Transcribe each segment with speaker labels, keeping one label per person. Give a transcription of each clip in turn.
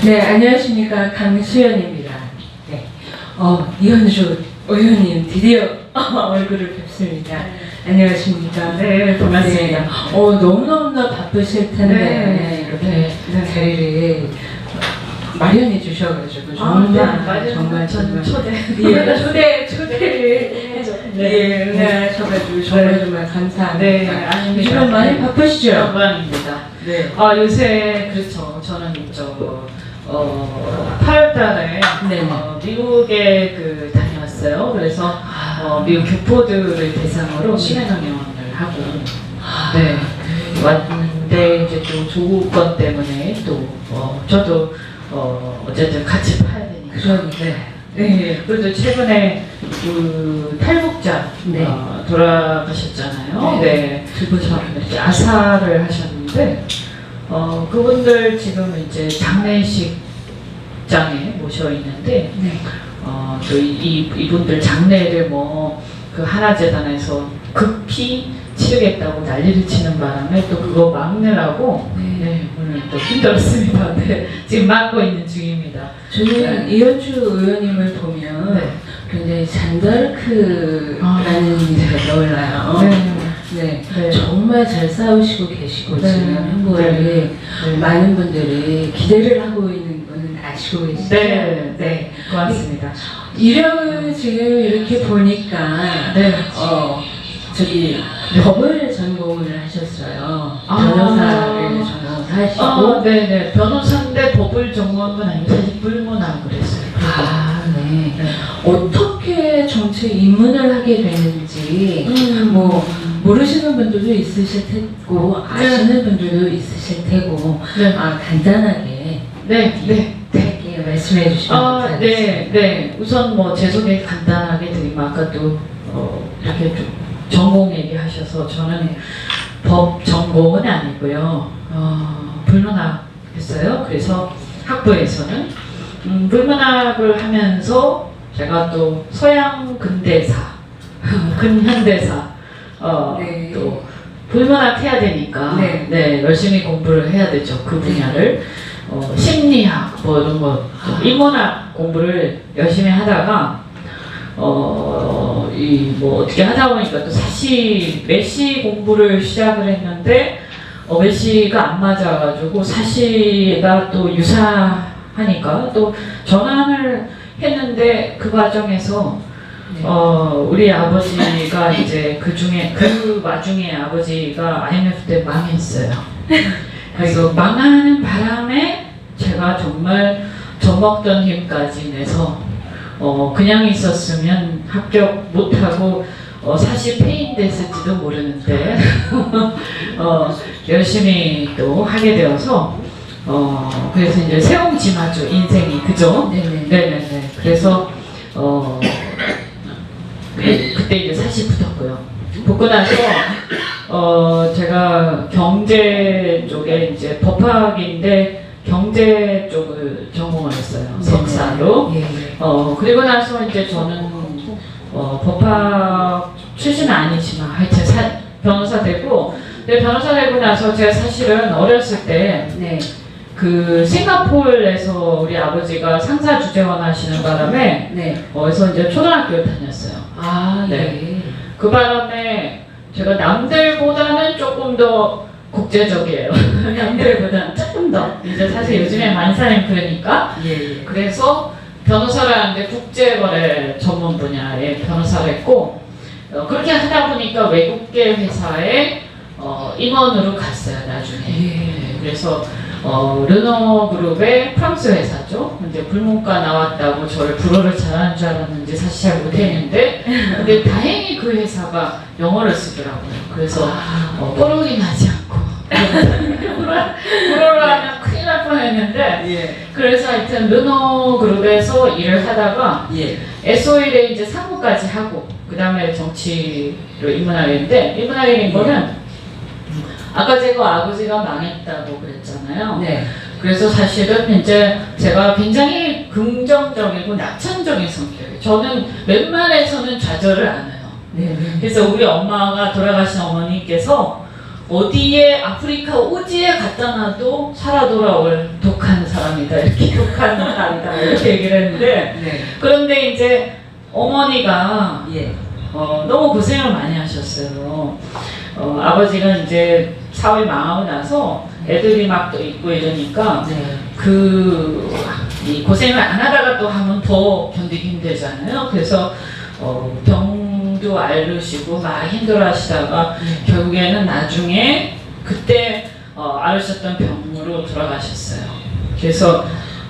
Speaker 1: 네, 안녕하십니까. 강수연입니다. 네. 이현주 의원님 드디어 얼굴을 뵙습니다. 안녕하십니까.
Speaker 2: 네, 반갑습니다.
Speaker 1: 네. 너무너무 바쁘실 텐데,
Speaker 2: 네.
Speaker 1: 이렇게
Speaker 2: 네.
Speaker 1: 자리를 마련해 주셔가지고, 정말,
Speaker 2: 저는
Speaker 1: 초대를 해서, 응하셔가지고, 정말 감사합니다.
Speaker 2: 네, 아닙니다.
Speaker 1: 요즘 많이 바쁘시죠?
Speaker 2: 영광입니다.
Speaker 1: 네.
Speaker 2: 요새, 그렇죠. 저는 8월달에
Speaker 1: 네.
Speaker 2: 미국에 다녀왔어요. 그래서 미국 교포들을 대상으로 시민항영을 하고 네, 왔는데 이제 또 조건 때문에 또 저도 어쨌든 같이 파야 되니까.
Speaker 1: 그러니까.
Speaker 2: 네. 그래도 최근에 그 탈북자
Speaker 1: 네.
Speaker 2: 돌아가셨잖아요. 네.
Speaker 1: 두분처럼
Speaker 2: 이제 아사를 하셨는데 그분들 지금 이제 장례식장에 모셔 있는데
Speaker 1: 네.
Speaker 2: 또 이분들 장례를 그 하나재단에서 급히 치르겠다고 난리를 치는 바람에 또 그거 막느라고
Speaker 1: 네.
Speaker 2: 오늘 또 힘들었습니다. 네. 지금 막고 있는 중입니다.
Speaker 1: 저는 이현주 의원님을 보면
Speaker 2: 네.
Speaker 1: 굉장히 잔다르크라는 이미지가 떠올라요. 네.
Speaker 2: 네.
Speaker 1: 정말 잘 싸우시고 계시고
Speaker 2: 네.
Speaker 1: 지금 한국에
Speaker 2: 네.
Speaker 1: 많은 분들이 기대를 하고 있는 거는 아시고 계시죠?
Speaker 2: 네. 고맙습니다.
Speaker 1: 이력을 지금 이렇게 보니까
Speaker 2: 네.
Speaker 1: 법을 전공을 하셨어요.
Speaker 2: 아.
Speaker 1: 변호사를 전공하시고
Speaker 2: 네네. 변호사인데 법을 전공한 건 아니고 사실 불문하고 그랬어요.
Speaker 1: 네.
Speaker 2: 네.
Speaker 1: 어떻게 정치 입문을 하게 되는지 모르시는 분들도 있으실 테고 아시는 분들도 있으실 테고
Speaker 2: 네.
Speaker 1: 간단하게 짧게 말씀해 주시면 감사하겠습니다.
Speaker 2: 네. 우선 제 소개 간단하게 드리면 아까 또 이렇게 좀 전공 얘기하셔서 저는 법 전공은 아니고요. 불문학 했어요. 그래서 학부에서는 불문학을 하면서 제가 또 서양 근대사, 근현대사
Speaker 1: 네.
Speaker 2: 또 불문학 해야 되니까
Speaker 1: 네.
Speaker 2: 열심히 공부를 해야 되죠. 그 분야를 심리학 이런 거 인문학 공부를 열심히 하다가 어떻게 하다 보니까 또 사실 메시 공부를 시작을 했는데 메시가 안 맞아가지고 사시가 또 유사하니까 또 전환을 했는데 그 과정에서 우리 아버지가 이제 그 와중에 아버지가 IMF 때 망했어요. 그래서 망하는 바람에 제가 정말 젖먹던 힘까지 내서 그냥 있었으면 합격 못하고 사실 폐인됐을지도 모르는데 열심히 또 하게 되어서 그래서 이제 세옹지마죠 인생이 그죠? 네네네. 그래서 그때 이제 사실 붙었고요. 붙고 나서 제가 경제 쪽에 이제 법학인데 경제 쪽을 전공을 했어요. 석사로. 그리고 나서 이제 저는 법학 출신은 아니지만 하여튼 변호사 되고 근데 변호사 되고 나서 제가 사실은 어렸을 때 그 싱가포르에서 우리 아버지가 상사 주재원 하시는 바람에 그래서 이제 초등학교를 다녔어요. 그 바람에 제가 남들보다는 조금 더 국제적이에요. 남들보다는 조금 더. 이제 사실 요즘에 만사님 그러니까. 그래서 변호사를 하는데 국제거래 전문 분야의 변호사를 했고 그렇게 하다 보니까 외국계 회사에 임원으로 갔어요 나중에. 그래서 르노 그룹의 프랑스 회사죠. 근데 불문과 나왔다고 저를 불어를 잘하는 줄 알았는지 사실 잘 못했는데 근데 다행히 그 회사가 영어를 쓰더라고요. 그래서 뽀록이 나지 않고 불어를 하면 큰일 날 뻔했는데 그래서 하여튼 르노 그룹에서 일을 하다가 SO일에 이제 상무까지 하고 그 다음에 정치로 입문하게 됐는데 입문하게 된 거는 아까 제가 아버지가 망했다고 그랬잖아요. 그래서 사실은 이제 제가 굉장히 긍정적이고 낙천적인 성격이에요. 저는 웬만해서는 좌절을 안 해요. 그래서 우리 엄마가 돌아가신 어머니께서 어디에 아프리카 오지에 갖다 놔도 살아 돌아올 독한 사람이 날이다, 이렇게 기록하는 날이다, 이렇게 얘기를 했는데,
Speaker 1: 네.
Speaker 2: 그런데 이제 어머니가
Speaker 1: 예.
Speaker 2: 너무 고생을 많이 하셨어요. 아버지가 이제 사회 망하고 나서 애들이 막 또 있고 이러니까
Speaker 1: 네.
Speaker 2: 이 고생을 안 하다가 또 하면 더 견디기 힘들잖아요. 그래서 병도 앓으시고 막 힘들어하시다가 결국에는 나중에 그때 앓으셨던 병으로 돌아가셨어요. 그래서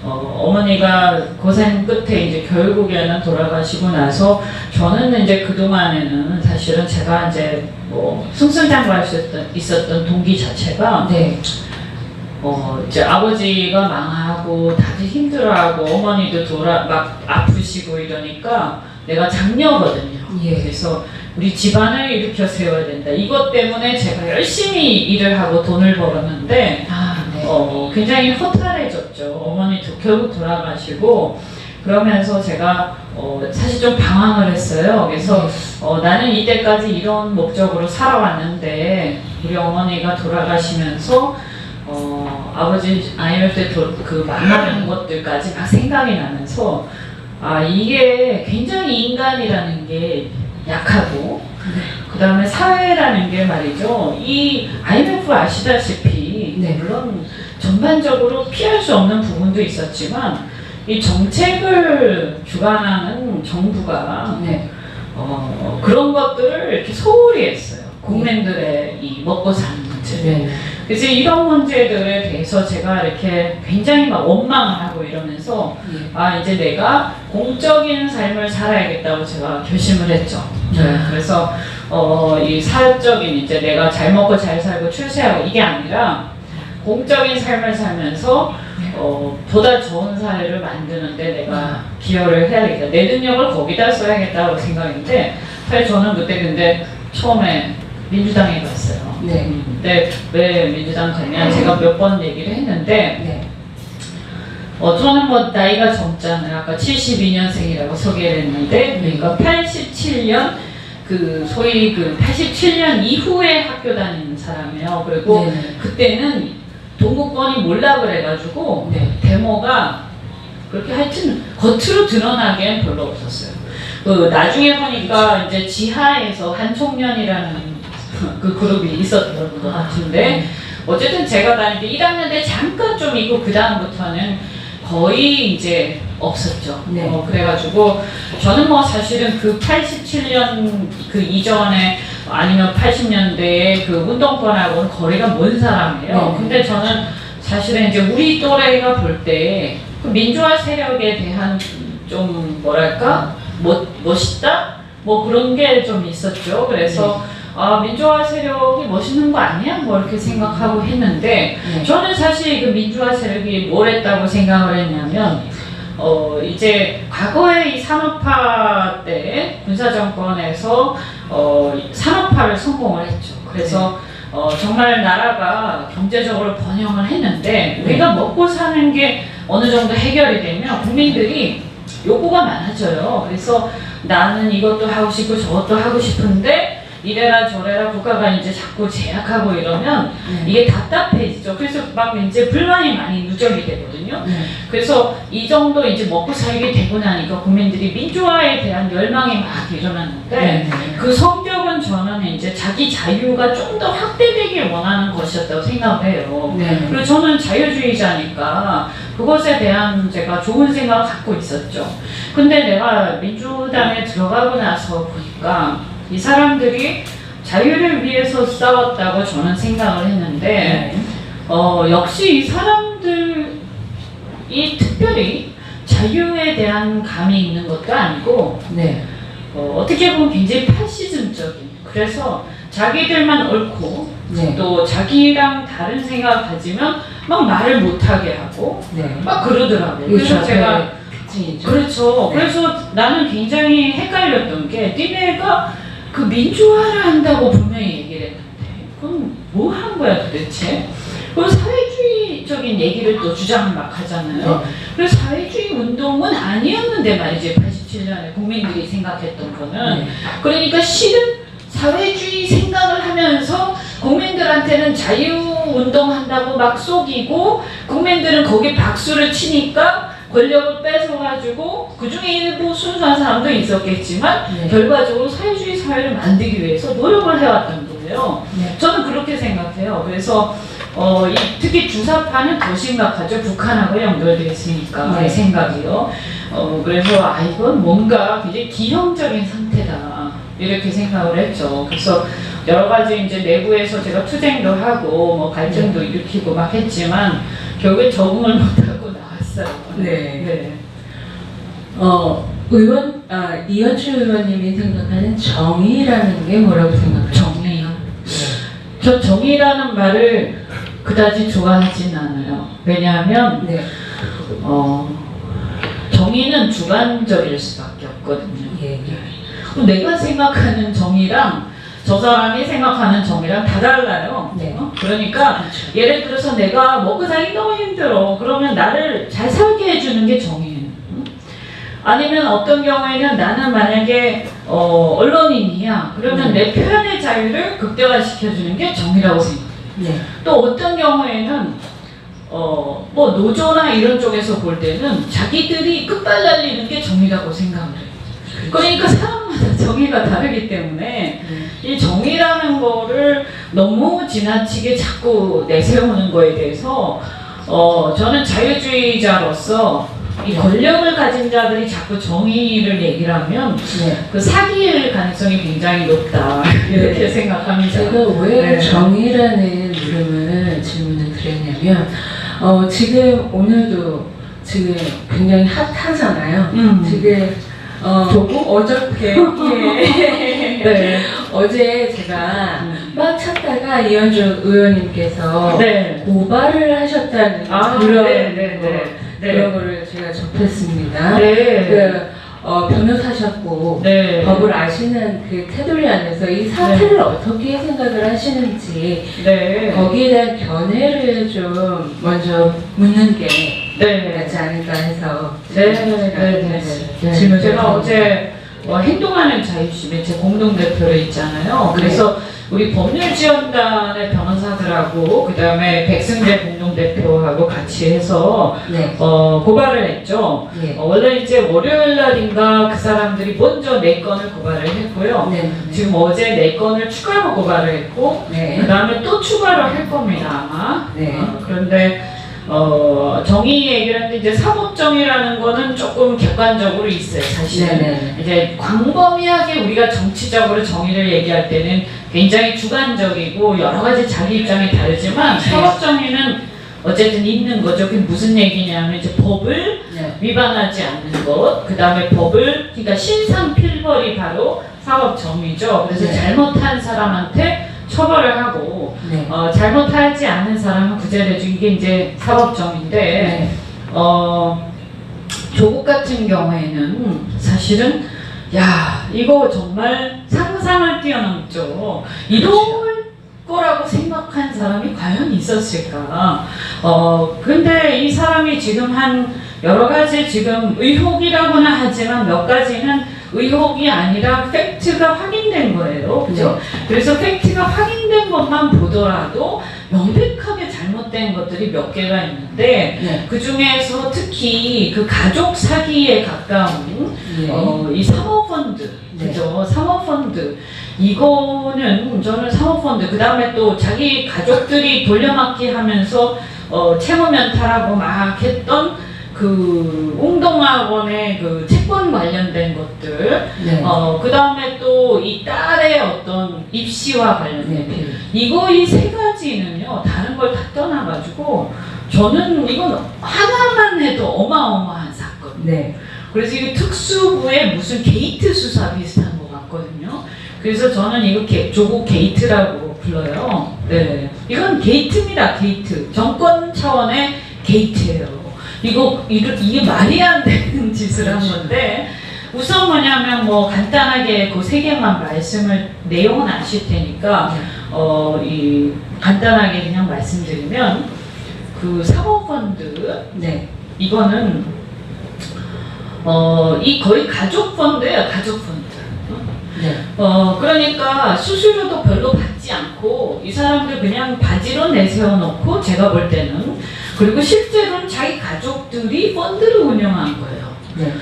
Speaker 2: 어머니가 고생 끝에 이제 결국에는 돌아가시고 나서 저는 이제 그동안에는 사실은 제가 이제 뭐 승승장구할 수 있었던 동기 자체가
Speaker 1: 네.
Speaker 2: 이제 아버지가 망하고 다들 힘들어하고 어머니도 막 아프시고 이러니까 내가 장녀거든요.
Speaker 1: 예.
Speaker 2: 그래서 우리 집안을 일으켜 세워야 된다. 이것 때문에 제가 열심히 일을 하고 돈을 벌었는데
Speaker 1: 네.
Speaker 2: 굉장히 허탈해졌죠. 어머니도 결국 돌아가시고 그러면서 제가 사실 좀 방황을 했어요. 그래서 나는 이때까지 이런 목적으로 살아왔는데 우리 어머니가 돌아가시면서 아버지 IMF 때 그 만나는 것들까지 막 생각이 나면서 이게 굉장히 인간이라는 게 약하고 그 다음에 사회라는 게 말이죠. 이 IMF 아시다시피
Speaker 1: 네.
Speaker 2: 물론 전반적으로 피할 수 없는 부분도 있었지만 이 정책을 주관하는 정부가
Speaker 1: 네.
Speaker 2: 그런 것들을 이렇게 소홀히 했어요. 국민들의 이 먹고 사는 문제.
Speaker 1: 네.
Speaker 2: 그래서 이런 문제들에 대해서 제가 이렇게 굉장히 막 원망을 하고 이러면서
Speaker 1: 예.
Speaker 2: 이제 내가 공적인 삶을 살아야겠다고 제가 결심을 했죠. 그래서 이 사적인 이제 내가 잘 먹고 잘 살고 출세하고 이게 아니라 공적인 삶을 살면서 보다 좋은 사회를 만드는데 내가 기여를 해야겠다. 내 능력을 거기다 써야겠다고 생각했는데 사실 저는 그때 근데 처음에 민주당에 갔어요.
Speaker 1: 네.
Speaker 2: 근데 왜 민주당 갔냐 제가 몇 번 얘기를 했는데
Speaker 1: 네.
Speaker 2: 저는 뭐 나이가 젊잖아요. 아까 72년생이라고 소개를 했는데 그러니까 87년 소위 87년 이후에 학교 다니는 사람이에요. 그리고
Speaker 1: 네.
Speaker 2: 그때는 동구권이 몰라 그래가지고
Speaker 1: 네.
Speaker 2: 데모가 그렇게 하여튼 겉으로 드러나기엔 별로 없었어요. 나중에 보니까 이제 지하에서 한총련이라는 그 그룹이 있었던 것 같은데 어쨌든 제가 다닐 때 1학년 때 잠깐 좀 있고 그 다음부터는 거의 이제 없었죠.
Speaker 1: 네.
Speaker 2: 그래가지고 저는 뭐 사실은 그 87년 그 이전에 아니면 80년대에 그 운동권하고는 거리가 먼 사람이에요.
Speaker 1: 네.
Speaker 2: 근데 저는 사실은 이제 우리 또래가 볼 때 그 민주화 세력에 대한 좀 뭐랄까 멋있다? 뭐 그런 게 좀 있었죠. 그래서 민주화 세력이 멋있는 거 아니야? 뭐 이렇게 생각하고 했는데 저는 사실 그 민주화 세력이 뭘 했다고 생각을 했냐면 이제 과거에 이 산업화 때 군사정권에서 산업화를 성공을 했죠. 그래서 정말 나라가 경제적으로 번영을 했는데 우리가 먹고 사는 게 어느 정도 해결이 되면 국민들이 요구가 많아져요. 그래서 나는 이것도 하고 싶고 저것도 하고 싶은데 이래라 저래라 국가가 이제 자꾸 제약하고 이러면 이게 답답해지죠. 그래서 막 이제 불만이 많이 누적이 되거든요. 그래서 이 정도 이제 먹고 살게 되고 나니까 국민들이 민주화에 대한 열망이 막 일어났는데 그 성격은 저는 이제 자기 자유가 좀 더 확대되길 원하는 것이었다고 생각을 해요. 그리고 저는 자유주의자니까 그것에 대한 제가 좋은 생각을 갖고 있었죠. 근데 내가 민주당에 들어가고 나서 보니까 이 사람들이 자유를 위해서 싸웠다고 저는 생각을 했는데 역시 이 사람들이 특별히 자유에 대한 감이 있는 것도 아니고 어떻게 보면 굉장히 파시즘적인 그래서 자기들만 옳고 또 자기랑 다른 생각을 가지면 막 말을 못하게 하고 막 그러더라고요. 그래서 제가 그렇죠. 그래서 나는 굉장히 헷갈렸던 게 니네가 그 민주화를 한다고 분명히 얘기를 했는데 그럼 뭐 한 거야 도대체? 그리고 사회주의적인 얘기를 또 주장을 막 하잖아요. 그래서 사회주의 운동은 아니었는데 말이지 87년에 국민들이 생각했던 거는 그러니까 실은 사회주의 생각을 하면서 국민들한테는 자유 너무 운동한다고 막 속이고 국민들은 거기 박수를 치니까 권력을 뺏어가지고 그중에 일부 순수한 사람도 있었겠지만
Speaker 1: 네.
Speaker 2: 결과적으로 사회주의 사회를 만들기 위해서 노력을 해왔던 거예요.
Speaker 1: 네.
Speaker 2: 저는 그렇게 생각해요. 그래서 특히 주사파는 더 심각하죠. 북한하고 연결되어 있으니까
Speaker 1: 네.
Speaker 2: 내 생각이요. 그래서 이건 뭔가 굉장히 기형적인 상태다 이렇게 생각을 했죠. 그래서 여러 가지 이제 내부에서 제가 투쟁도 하고 뭐 갈등도 일으키고 막 했지만 결국에 적응을 못하고 나왔어요.
Speaker 1: 네. 의원, 이현주 의원님이 생각하는 정의라는 게 뭐라고 생각하세요?
Speaker 2: 정의요? 저 정의라는 말을 그다지 좋아하진 않아요. 왜냐하면
Speaker 1: 네.
Speaker 2: 정의는 주관적일 수밖에 없거든요.
Speaker 1: 예.
Speaker 2: 그럼 내가 생각하는 정의랑 저 사람이 생각하는 정의랑 다 달라요.
Speaker 1: 네.
Speaker 2: 그러니까
Speaker 1: 그렇죠.
Speaker 2: 예를 들어서 내가 먹고 살기 너무 힘들어. 그러면 나를 잘 살게 해주는 게 정의예요. 아니면 어떤 경우에는 나는 만약에 언론인이야. 그러면 내 표현의 자유를 극대화시켜주는 게 정의라고 생각해요.
Speaker 1: 네.
Speaker 2: 또 어떤 경우에는 뭐 노조나 이런 쪽에서 볼 때는 자기들이 끝발 날리는 게 정의라고 생각을 해요. 그러니까 사람마다 정의가 다르기 때문에 이 정의라는 거를 너무 지나치게 자꾸 내세우는 거에 대해서 저는 자유주의자로서 이 권력을 가진 자들이 자꾸 정의를 얘기를 하면 그 사기일 가능성이 굉장히 높다 이렇게 생각합니다.
Speaker 1: 제가 왜
Speaker 2: 네.
Speaker 1: 정의라는 질문을 드렸냐면 지금 오늘도 지금 굉장히 핫하잖아요. 지금 어저께 예.
Speaker 2: 네.
Speaker 1: 어제 제가 막 찾다가 이현주 의원님께서
Speaker 2: 네.
Speaker 1: 고발을 하셨다는 그런
Speaker 2: 네.
Speaker 1: 거를 제가 접했습니다.
Speaker 2: 네.
Speaker 1: 변호사셨고
Speaker 2: 네.
Speaker 1: 법을 아시는 그 테두리 안에서 이 사태를 어떻게 생각을 하시는지
Speaker 2: 네.
Speaker 1: 거기에 대한 견해를 좀 먼저 묻는 게
Speaker 2: 네.
Speaker 1: 낫지 않을까 해서
Speaker 2: 질문 제가 어제 행동하는 자유시 매체 공동대표를 있잖아요. 그래서 우리 법률지원단의 변호사들하고 그 다음에 백승재 공동대표하고 같이 해서 고발을 했죠. 원래 이제 월요일 날인가 그 사람들이 먼저 4건을 고발을 했고요. 지금 어제 4건을 추가로 고발을 했고 그 다음에 또 추가로 할 겁니다 아마. 그런데 정의 얘기를 하는데 이제 사법정의라는 거는 조금 객관적으로 있어요 사실은. 이제 광범위하게 우리가 정치적으로 정의를 얘기할 때는 굉장히 주관적이고 여러 가지 자기 입장이 다르지만 사법정의는 어쨌든 있는 거죠. 그게 무슨 얘기냐면 이제 법을 위반하지 않는 것, 그 다음에 법을 그러니까 신상필벌이 바로 사법정의죠. 그래서 잘못한 사람한테 처벌을 하고 잘못하지 않은 사람은 구제해주기 이게 이제 사법정의인데 조국 같은 경우에는 사실은 이거 정말 상상을 뛰어넘죠. 이럴 거라고 생각한 사람이 과연 있었을까? 근데 이 사람이 지금 한 여러 가지 지금 의혹이라고는 하지만 몇 가지는 의혹이 아니라 팩트가 확인된 거예요. 그죠? 그래서 팩트가 확인된 것만 보더라도 명백하게 잘못된 것들이 몇 개가 있는데 그 중에서 특히 그 가족 사기에 가까운 이 사모펀드, 그죠? 사모펀드 이거는 저는 사모펀드 그 다음에 또 자기 가족들이 돌려막기 하면서 채무 면탈하고 막 했던 그 웅동학원의 그 채권 관련된 것들, 그 다음에 또 이 딸의 어떤 입시와 관련된 이거 이 3가지는요 다른 걸 다 떠나가지고 저는 이건 하나만 해도 어마어마한 사건. 그래서 이거 특수부의 무슨 게이트 수사 비슷한 것 같거든요. 그래서 저는 이거 조국 게이트라고 불러요. 이건 게이트입니다. 게이트. 정권 차원의 게이트예요. 이게 말이 안 되는 짓을 한 건데 우선 뭐냐면 뭐 간단하게 그 3개만 말씀을 내용은 아실 테니까 간단하게 그냥 말씀드리면 그 사모펀드 이거는 이 거의 가족 펀드예요. 가족 펀드. 그러니까 수수료도 별로 받지 있지 않고 이 사람들 그냥 바지로 내세워놓고 제가 볼 때는 그리고 실제로는 자기 가족들이 펀드를 운영한 거예요.
Speaker 1: 네.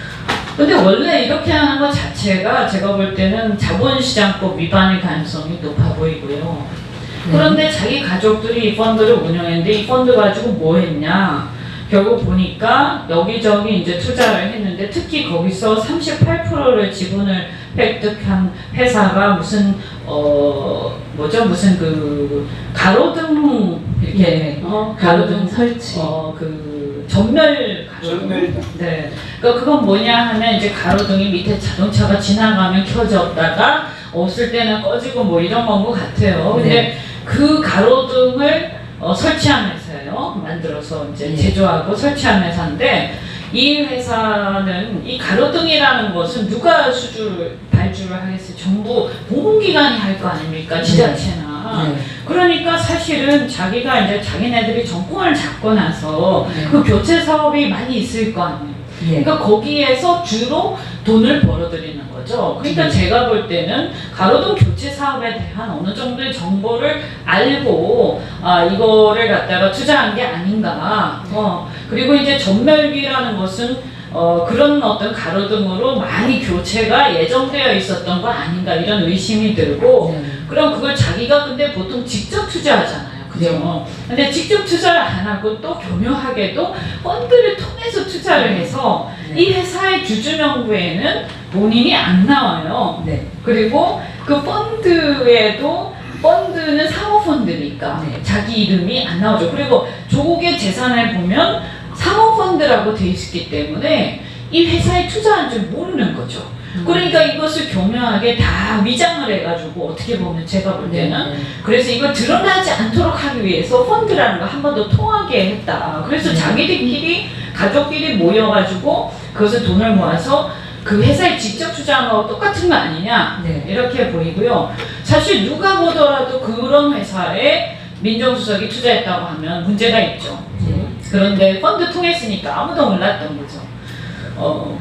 Speaker 2: 근데 원래 이렇게 하는 것 자체가 제가 볼 때는 자본시장법 위반의 가능성이 높아 보이고요. 그런데 자기 가족들이 이 펀드를 운영했는데 이 펀드 가지고 뭐 했냐? 결국 보니까 여기저기 이제 투자를 했는데 특히 거기서 38%를 지분을 획득한 회사가 무슨 무슨 그 가로등 이렇게
Speaker 1: 가로등 설치.
Speaker 2: 그 전멸 가로등. 네. 그러니까 그건 뭐냐 하면 이제 가로등이 밑에 자동차가 지나가면 켜졌다가 없을 때는 꺼지고 뭐 이런 건 것 같아요. 근데 그 가로등을 설치한 회사예요. 만들어서 이제 제조하고 설치한 회사인데 이 회사는 이 가로등이라는 것은 누가 발주를 하겠어요? 정부 공공기관이 할 거 아닙니까? 지자체나. 그러니까 사실은 자기가 이제 자기네들이 정권을 잡고 나서 그 교체 사업이 많이 있을 거 아니에요. 그러니까 거기에서 주로 돈을 벌어들이는 거죠. 그러니까 제가 볼 때는 가로등 교체 사업에 대한 어느 정도의 정보를 알고 이거를 갖다가 투자한 게 아닌가. 그리고 이제 전멸기라는 것은 그런 어떤 가로등으로 많이 교체가 예정되어 있었던 거 아닌가 이런 의심이 들고 그럼 그걸 자기가 근데 보통 직접 투자하잖아요. 그죠? 근데 직접 투자를 안 하고 또 교묘하게도 펀드를 통해서 투자를 해서 이 회사의 주주명부에는 본인이 안 나와요. 그리고 그 펀드는 사모펀드니까 자기 이름이 안 나오죠. 그리고 조국의 재산을 보면 사모펀드라고 돼 있기 때문에 이 회사에 투자한 줄 모르는 거죠. 그러니까 이것을 교묘하게 다 위장을 해가지고 어떻게 보면 제가 볼 때는 그래서 이걸 드러나지 않도록 하기 위해서 펀드라는 걸 한 번 더 통하게 했다. 그래서 자기들끼리 가족끼리 모여가지고 그것을 돈을 모아서 그 회사에 직접 투자한 거하고 똑같은 거 아니냐 이렇게 보이고요. 사실 누가 보더라도 그런 회사에 민정수석이 투자했다고 하면 문제가 있죠. 그런데 펀드 통했으니까 아무도 몰랐던 거죠.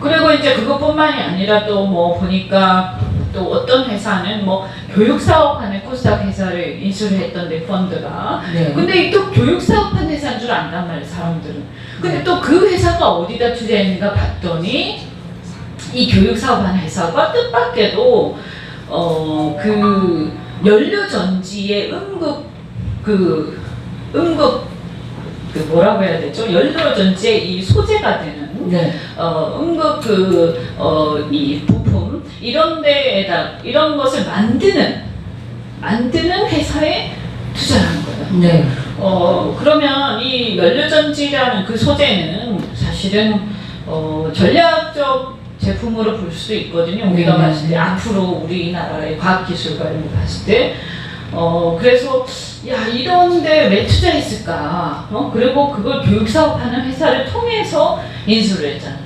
Speaker 2: 그리고 이제 그것뿐만이 아니라 또 뭐 보니까 또 어떤 회사는 뭐 교육사업하는 코스닥 회사를 인수를 했던데 펀드가 근데 또 교육사업하는 회사인 줄 안단 말이에요 사람들은. 근데 또 그 회사가 어디다 투자했는가 봤더니 이 교육사업하는 회사가 뜻밖에도 그 연료전지의 뭐라고 해야 되죠? 연료전지의 이 소재가 되는 이 부품 이런 것을 만드는 회사에 투자하는 거예요. 그러면 이 연료전지라는 그 소재는 사실은 전략적 제품으로 볼 수도 있거든요. 우리가 봤을 때 앞으로 우리나라의 과학기술과 이런 거 봤을 때 그래서 야 이런데 왜 투자했을까? 그리고 그걸 교육사업하는 회사를 통해서 인수를 했잖아.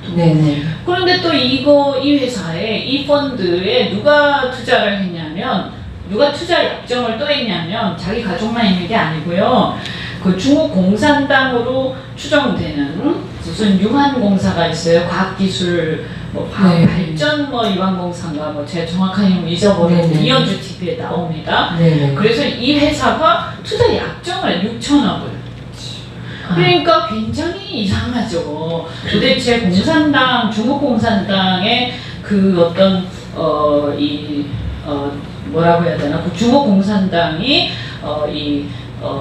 Speaker 2: 그런데 또 이 회사에 이 펀드에 누가 투자를 했냐면 누가 투자 약정을 또 했냐면 자기 가족만 있는 게 아니고요. 그 중국 공산당으로 추정되는 무슨 유한공사가 있어요. 과학기술 발전 유한공사인가 제가 정확한 이름 잊어버렸는데 이현주 TV에 나옵니다. 그래서 이 회사가 투자 약정을 6천억을 그러니까 굉장히 이상하죠. 도대체 중국 공산당의 그 어떤 뭐라고 해야 되나 그 중국 공산당이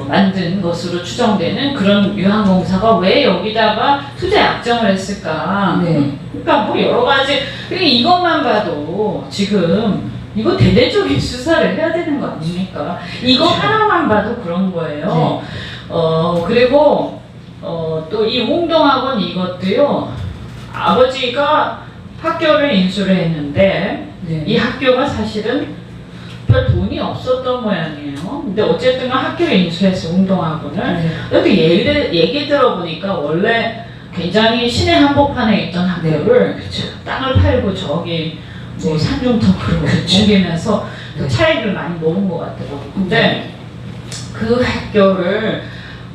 Speaker 2: 만든 것으로 추정되는 그런 유한공사가 왜 여기다가 투자 약정을 했을까? 그러니까 뭐 여러 가지. 그러니까 이것만 봐도 지금 이거 대대적인 수사를 해야 되는 거 아닙니까? 이거 하나만 봐도 그런 거예요. 그리고 또 이 웅동학원 이것도요. 아버지가 학교를 인수를 했는데 이 학교가 사실은 별 돈이 없었던 모양이에요. 근데 어쨌든 학교를 인수해서 웅동학원을 여기 얘기 들어보니까 원래 굉장히 시내 한복판에 있던 학교를 땅을 팔고 저기 뭐 산중턱으로 옮기면서 또 차익을 많이 먹은 것 같더라고요. 근데 그 학교를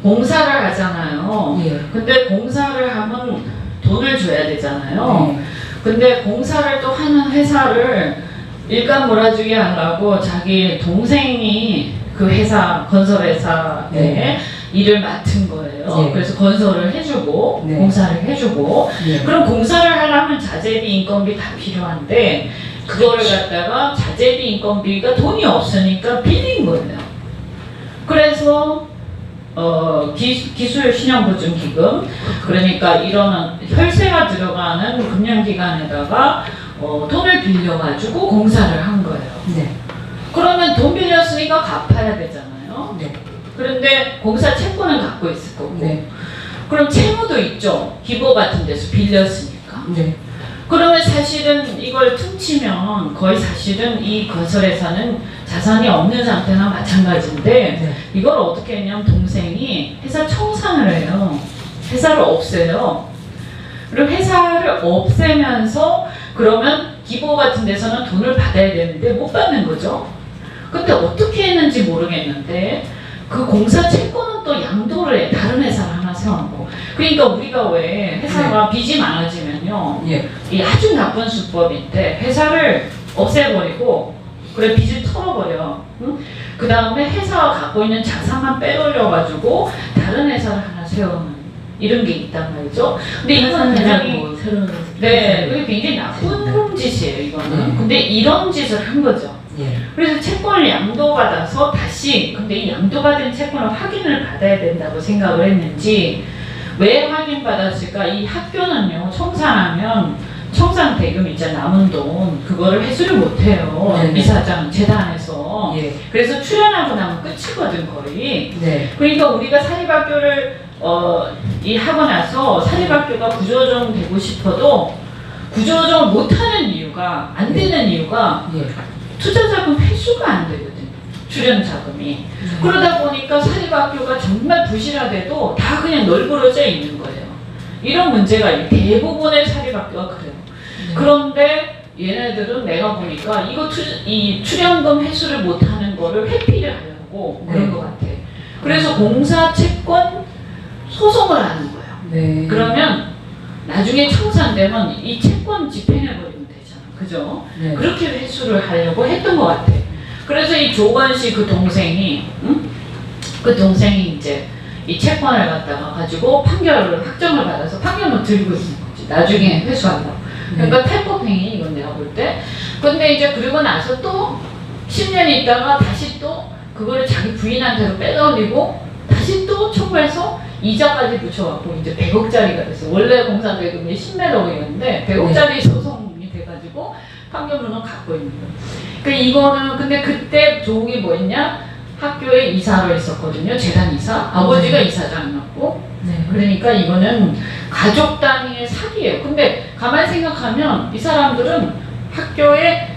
Speaker 2: 공사를 하잖아요. 근데 공사를 하면 돈을 줘야 되잖아요. 근데 공사를 또 하는 회사를 일감 몰아주기 하려고 자기 동생이 그 회사, 건설회사에
Speaker 1: 네.
Speaker 2: 일을 맡은 거예요.
Speaker 1: 네.
Speaker 2: 그래서 건설을 해주고,
Speaker 1: 네.
Speaker 2: 공사를 해주고,
Speaker 1: 네.
Speaker 2: 그럼 공사를 하려면 자재비, 인건비 다 필요한데, 그거를 갖다가 자재비, 인건비가 돈이 없으니까 빌린 거예요. 그래서, 기술 신용보증기금, 그러니까 이런 혈세가 들어가는 금융기관에다가 돈을 빌려가지고 공사를 한 거예요.
Speaker 1: 네.
Speaker 2: 그러면 돈 빌렸으니까 갚아야 되잖아요.
Speaker 1: 네.
Speaker 2: 그런데 공사 채권은 갖고 있을 거고,
Speaker 1: 네.
Speaker 2: 그럼 채무도 있죠. 기부 같은 데서 빌렸으니까.
Speaker 1: 네.
Speaker 2: 그러면 사실은 이걸 퉁치면 거의 사실은 이 건설회사는 자산이 없는 상태나 마찬가지인데,
Speaker 1: 네.
Speaker 2: 이걸 어떻게 했냐면 동생이 회사 청산을 해요. 회사를 없애요. 그리고 회사를 없애면서 그러면 기부 같은 데서는 돈을 받아야 되는데 못 받는 거죠. 근데 어떻게 했는지 모르겠는데 그 공사 채권은 또 양도를 해. 다른 회사를 하나 세워놓고. 그러니까 우리가 왜 회사가 빚이 많아지면요.
Speaker 1: 예.
Speaker 2: 이 아주 나쁜 수법인데 회사를 없애버리고 그래 빚을 털어버려. 응? 그 다음에 회사가 갖고 있는 자산만 빼돌려가지고 다른 회사를 하나 세우는 이런 게 있단 말이죠. 근데 이건 굉장히
Speaker 1: 뭐 새로운
Speaker 2: 네, 그게 굉장히 나쁜 짓이에요, 이거는. 근데 이런 짓을 한 거죠.
Speaker 1: 예.
Speaker 2: 그래서 채권을 양도받아서 다시, 근데 이 양도받은 채권을 확인을 받아야 된다고 생각을 했는지, 왜 확인받았을까? 이 학교는요, 청산하면 청산 대금 있잖아요, 남은 돈. 그거를 회수를 못해요.
Speaker 1: 네네.
Speaker 2: 이사장, 재단에서.
Speaker 1: 예.
Speaker 2: 그래서 출연하고 나면 끝이거든, 거의.
Speaker 1: 네.
Speaker 2: 그러니까 우리가 사립학교를 이 하고 나서 사립학교가 구조조정 되고 싶어도 구조조정을 못하는 이유가 안 되는 이유가
Speaker 1: 예.
Speaker 2: 투자자금 회수가 안 되거든요. 출연 자금이. 그러다 보니까 사립학교가 정말 부실하대도 다 그냥 널브러져 있는 거예요. 이런 문제가 대부분의 사립학교가 그래요. 그런데 얘네들은 내가 보니까 이 출연금 회수를 못하는 거를 회피를 하려고 그런
Speaker 1: 네.
Speaker 2: 것 같아. 그래서 공사 채권 소송을 하는 거예요.
Speaker 1: 네.
Speaker 2: 그러면 나중에 청산되면 이 채권 집행해버리면 되잖아. 그죠?
Speaker 1: 네.
Speaker 2: 그렇게 회수를 하려고 했던 것 같아. 그래서 이 조건 씨 그 동생이, 응? 그 동생이 이제 이 채권을 갖다가 가지고 판결을 확정을 받아서 판결을 들고 있는 거지. 나중에 회수한다고. 그러니까 탈법행위 이건 내가 볼 때. 근데 이제 그러고 나서 또 10년 있다가 다시 또 그거를 자기 부인한테로 빼돌리고 다시 또 청구해서 이자까지 붙여갖고 이제 100억짜리가 됐어. 원래 공사 대금이 10몇 억이었는데 100억짜리 소송이 돼가지고 판결문을 갖고 있는 거예요. 그러니까 이거는 근데 그때 조국이 뭐였냐? 학교에 이사로 있었거든요. 재단 이사. 아버지가 이사장이었고.
Speaker 1: 네.
Speaker 2: 그러니까 이거는 가족 단위의 사기예요. 근데 가만히 생각하면 이 사람들은 학교에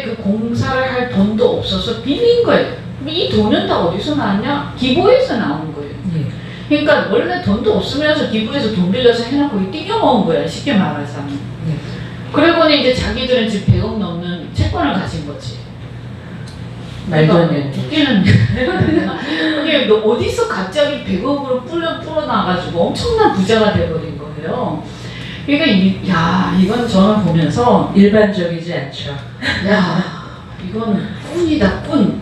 Speaker 2: 그 공사를 할 돈도 없어서 빌린 거예요. 이 돈은 다 어디서 나왔냐? 기부에서 나온 거예요.
Speaker 1: 예.
Speaker 2: 그러니까 원래 돈도 없으면서 기부해서 돈 빌려서 해놓고 띵겨 먹은 거야. 쉽게 말해서.
Speaker 1: 네.
Speaker 2: 그러고는 이제 자기들은 지금 100억 넘는 채권을 가진 거지.
Speaker 1: 말도 안 되는.
Speaker 2: 웃기는 이게 너 어디서 갑자기 100억으로 풀어나가지고 엄청난 부자가 돼버린 거예요. 그러니까 이건 저는 보면서
Speaker 1: 일반적이지 않죠.
Speaker 2: 야 이건 꾼이다 꾼.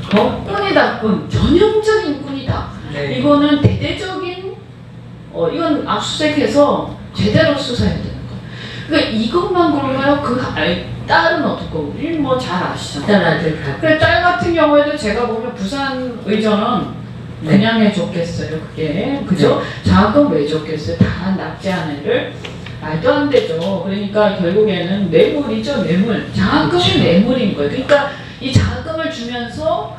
Speaker 2: 꾼이다 꾼. 전형적인 꾼이다.
Speaker 1: 네.
Speaker 2: 이거는 대대적인 이건 압수수색해서 제대로 수사해야 되는 거예요. 그러니까 이것만 그런가요? 딸은 어떻고 우리 뭐 잘 아시잖아요.
Speaker 1: 일단 아들 다.
Speaker 2: 그래 딸 같은 경우에도 제가 보면 부산 의전은
Speaker 1: 네.
Speaker 2: 그냥 해줬겠어요. 그게 그죠? 자금 왜 줬겠어요? 다 낙제한 애를 말도 안 되죠. 그러니까 결국에는 뇌물이죠. 뇌물. 자금이
Speaker 1: 그렇죠.
Speaker 2: 뇌물인 거예요. 그러니까 이 자금을 주면서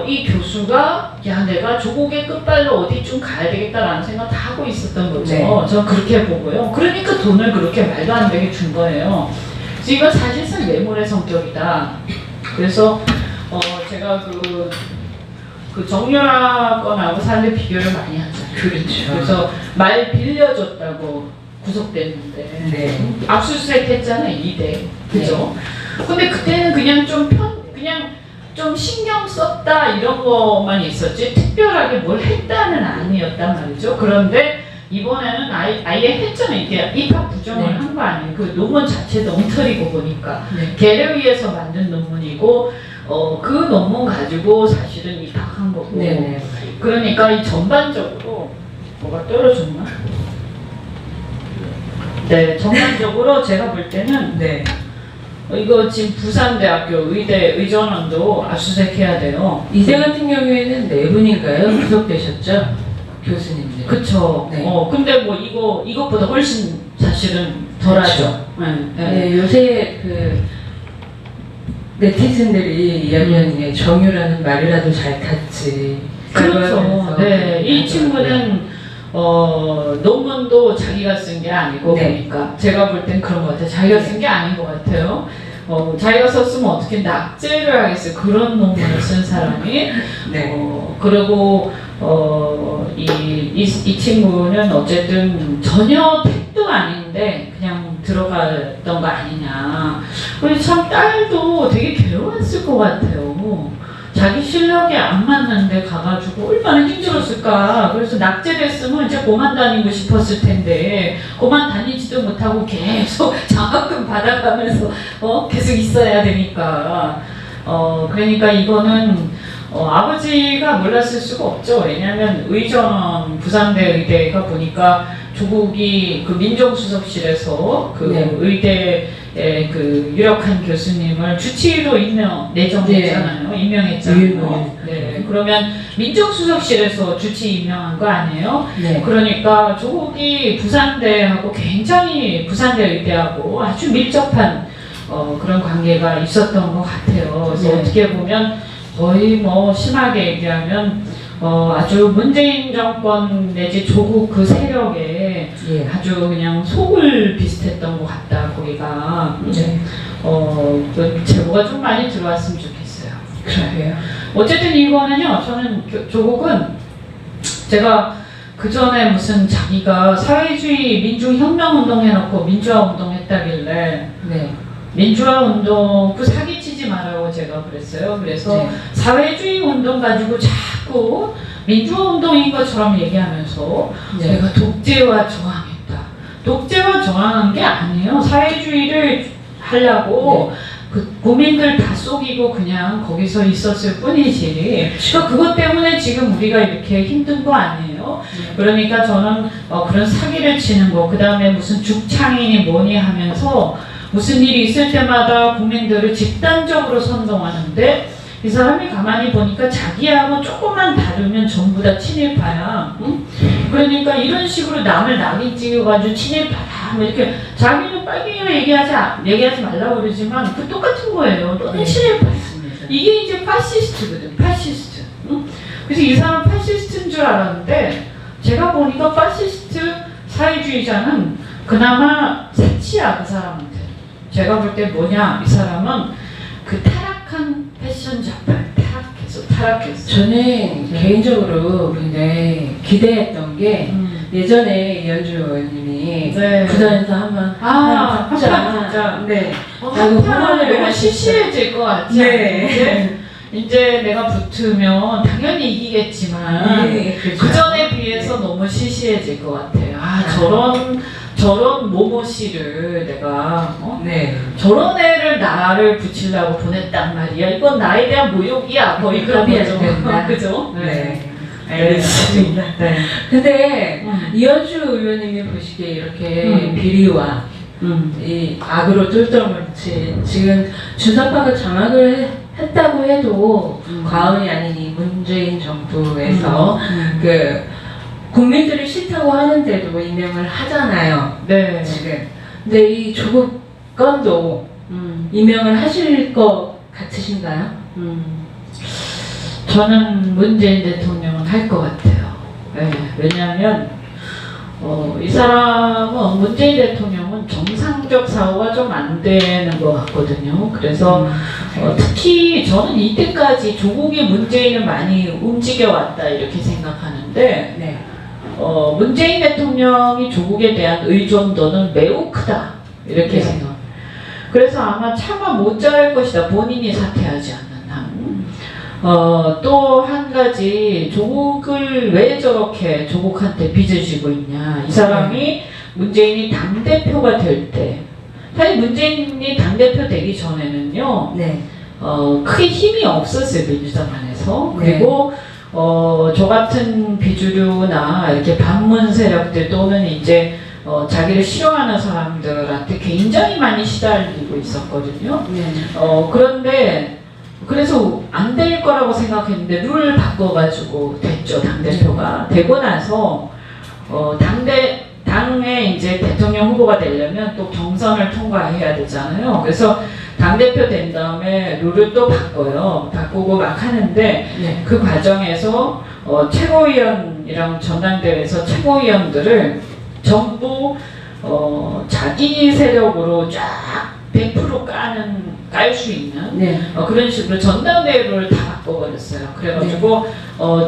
Speaker 2: 이 교수가 야 내가 조국의 끝발로 어디 좀 가야 되겠다라는 생각 다 하고 있었던 거죠.
Speaker 1: 네.
Speaker 2: 저는 그렇게 보고요. 그러니까 돈을 그렇게 말도 안 되게 준 거예요. 그래서 이건 사실상 뇌물의 성격이다. 그래서 제가 그 정유라 건하고 사람들 비교를 많이 하잖아요.
Speaker 1: 그렇죠.
Speaker 2: 그래서 말 빌려줬다고 구속됐는데
Speaker 1: 네.
Speaker 2: 압수수색 했잖아요. 2대. 그죠? 근데 그때는 그냥 좀 신경 썼다 이런 것만 있었지 특별하게 뭘 했다는 아니었단 말이죠. 그런데 이번에는 아예 했잖아요. 이게 입학 부정을
Speaker 1: 네.
Speaker 2: 한 거 아니에요. 그 논문 자체도 엉터리고 보니까
Speaker 1: 네.
Speaker 2: 걔를 위해서 만든 논문이고 그 논문 가지고 사실은 입학한 거고.
Speaker 1: 네네.
Speaker 2: 그러니까 이 전반적으로 뭐가 떨어졌나? 네, 전반적으로 제가 볼 때는
Speaker 1: 네.
Speaker 2: 이거 지금 부산대학교 의대 의전원도 압수수색해야 돼요.
Speaker 1: 이제 같은 경우에는 네 분인가요? 구속되셨죠? 교수님들.
Speaker 2: 그쵸.
Speaker 1: 네.
Speaker 2: 근데 뭐 이것보다 훨씬 사실은 덜하죠. 네.
Speaker 1: 네, 요새 그 네티즌들이 이야기하는 게 정유라는 말이라도 잘 탔지.
Speaker 2: 그렇죠. 네, 이
Speaker 1: 하더라고요.
Speaker 2: 친구는 논문도 자기가 쓴 게 아니고
Speaker 1: 네.
Speaker 2: 보니까 제가 볼 땐 그런 것 같아요. 자기가 쓴 게 아닌 것 같아요. 자기가 썼으면 어떻게 낙제를 하겠어요. 그런 논문을 쓴 사람이.
Speaker 1: 네.
Speaker 2: 그리고 이 친구는 어쨌든 전혀 택도 아닌데 그냥 들어갔던 거 아니냐. 그리고 참 딸도 되게 괴로웠을 것 같아요. 자기 실력이 안 맞는데 가가지고 얼마나 힘들었을까. 그래서 낙제됐으면 이제 고만 다니고 싶었을 텐데 고만 다니지도 못하고 계속 장학금 받아가면서 계속 있어야 되니까. 그러니까 이거는 아버지가 몰랐을 수가 없죠. 왜냐하면 의전원 부산대 의대가 보니까 조국이 그 민정수석실에서 그
Speaker 1: 네.
Speaker 2: 의대의 그 유력한 교수님을 주치의로 내정했잖아요. 임명했잖아요. 네. 그러면 민정수석실에서 주치의 임명한 거 아니에요?
Speaker 1: 네.
Speaker 2: 그러니까 조국이 부산대하고 굉장히 부산대 의대하고 아주 밀접한 그런 관계가 있었던 것 같아요. 그래서
Speaker 1: 네.
Speaker 2: 어떻게 보면 거의 뭐 심하게 얘기하면 아주 문재인 정권 내지 조국 그 세력에
Speaker 1: 예.
Speaker 2: 아주 그냥 속을 비슷했던 것 같다 거기가.
Speaker 1: 네.
Speaker 2: 그 제보가 좀 많이 들어왔으면 좋겠어요.
Speaker 1: 그러게요.
Speaker 2: 어쨌든 이거는요, 저는 조국은 제가 그 전에 무슨 자기가 사회주의 민주혁명 운동 해놓고 민주화 운동 했다길래
Speaker 1: 네.
Speaker 2: 민주화 운동 그 사기치지 말라고 제가 그랬어요. 그래서
Speaker 1: 네.
Speaker 2: 사회주의 운동 가지고 자꾸 민주화 운동인 것처럼 얘기하면서
Speaker 1: 네.
Speaker 2: 내가 독재와 저항했다. 독재와 저항한 게 아니에요. 사회주의를 하려고 그 국민들 다 속이고 그냥 거기서 있었을 뿐이지. 그러니까 그것 때문에 지금 우리가 이렇게 힘든 거 아니에요. 그러니까 저는 그런 사기를 치는 거, 그 다음에 무슨 죽창이니 뭐니 하면서 무슨 일이 있을 때마다 국민들을 집단적으로 선동하는데 이 사람이 가만히 보니까 자기하고 조금만 다르면 전부 다 친일파야. 응? 그러니까 이런 식으로 남을 낙인 찍어가지고 친일파다 뭐 이렇게 자기는 빨갱이로 얘기하지 말라고 그러지만 그 똑같은 거예요. 너는 친일파야. 이게 이제 파시스트거든. 파시스트. 응? 그래서 이 사람 파시스트인 줄 알았는데 제가 보니까 파시스트 사회주의자는 그나마 사치야. 그 사람한테. 제가 볼 때 뭐냐, 이 사람은 그 타락한 패션 작가, 타락했어.
Speaker 1: 저는 개인적으로 굉장히 기대했던 게 예전에 이현주 의원님이
Speaker 2: 네.
Speaker 1: 부산에서 한번
Speaker 2: 한판 진짜.
Speaker 1: 네.
Speaker 2: 한판은 너무 시시해질 것 같지 않아요?
Speaker 1: 네.
Speaker 2: 이제 내가 붙으면 당연히 이기겠지만
Speaker 1: 네, 그렇죠.
Speaker 2: 그 전에 비해서 너무 시시해질 것 같아요. 저런 모모씨를 내가
Speaker 1: 네.
Speaker 2: 저런 애를 나를 붙이려고 보냈단 말이야. 이건 나에 대한 모욕이야. 거의 그런 거죠. 그죠?
Speaker 1: 네.
Speaker 2: 알겠습니다. 네.
Speaker 1: 근데 이현주 의원님이 보시기에 이렇게 비리와 이 악으로 똘똘 뭉친 지금 준사파가 장악을 했다고 해도 과언이 아닌 이 문재인 정부에서 그 국민들이 싫다고 하는데도 임명을 하잖아요.
Speaker 2: 네.
Speaker 1: 지금. 근데 이 조국 건도 임명을 하실 것 같으신가요?
Speaker 2: 저는 문재인 대통령은 할 것 같아요. 네. 왜냐하면 이 사람은 문재인 대통령은 정상적 사고가 좀 안 되는 것 같거든요. 그래서 특히 저는 이때까지 조국이 문재인을 많이 움직여왔다 이렇게 생각하는데
Speaker 1: 네.
Speaker 2: 문재인 대통령이 조국에 대한 의존도는 매우 크다 이렇게
Speaker 1: 네.
Speaker 2: 생각합니다. 그래서 아마 차마 못 자랄 것이다. 본인이 사퇴하지 않는 한. 또 한 가지 조국을 왜 저렇게 조국한테 빚을 지고 있냐. 이 사람이 문재인이 당대표가 될 때, 사실 문재인이 당대표 되기 전에는요,
Speaker 3: 네.
Speaker 2: 크게 힘이 없었어요, 민주당 안에서.
Speaker 3: 네.
Speaker 2: 그리고 저 같은 비주류나 이렇게 반문 세력들 또는 이제 자기를 싫어하는 사람들한테 굉장히 많이 시달리고 있었거든요.
Speaker 3: 네.
Speaker 2: 그런데 그래서 안 될 거라고 생각했는데 룰을 바꿔가지고 됐죠. 당대표가 되고 나서 당에 이제 대통령 후보가 되려면 또 경선을 통과해야 되잖아요. 그래서 당대표 된 다음에 룰을 또 바꿔요. 바꾸고 막 하는데
Speaker 3: 네.
Speaker 2: 그 과정에서 최고위원이랑 전당대회에서 최고위원들을 전부 자기 세력으로 쫙 100% 깔 수 있는
Speaker 3: 네.
Speaker 2: 그런 식으로 전당대회를 다 바꿔버렸어요. 그래가지고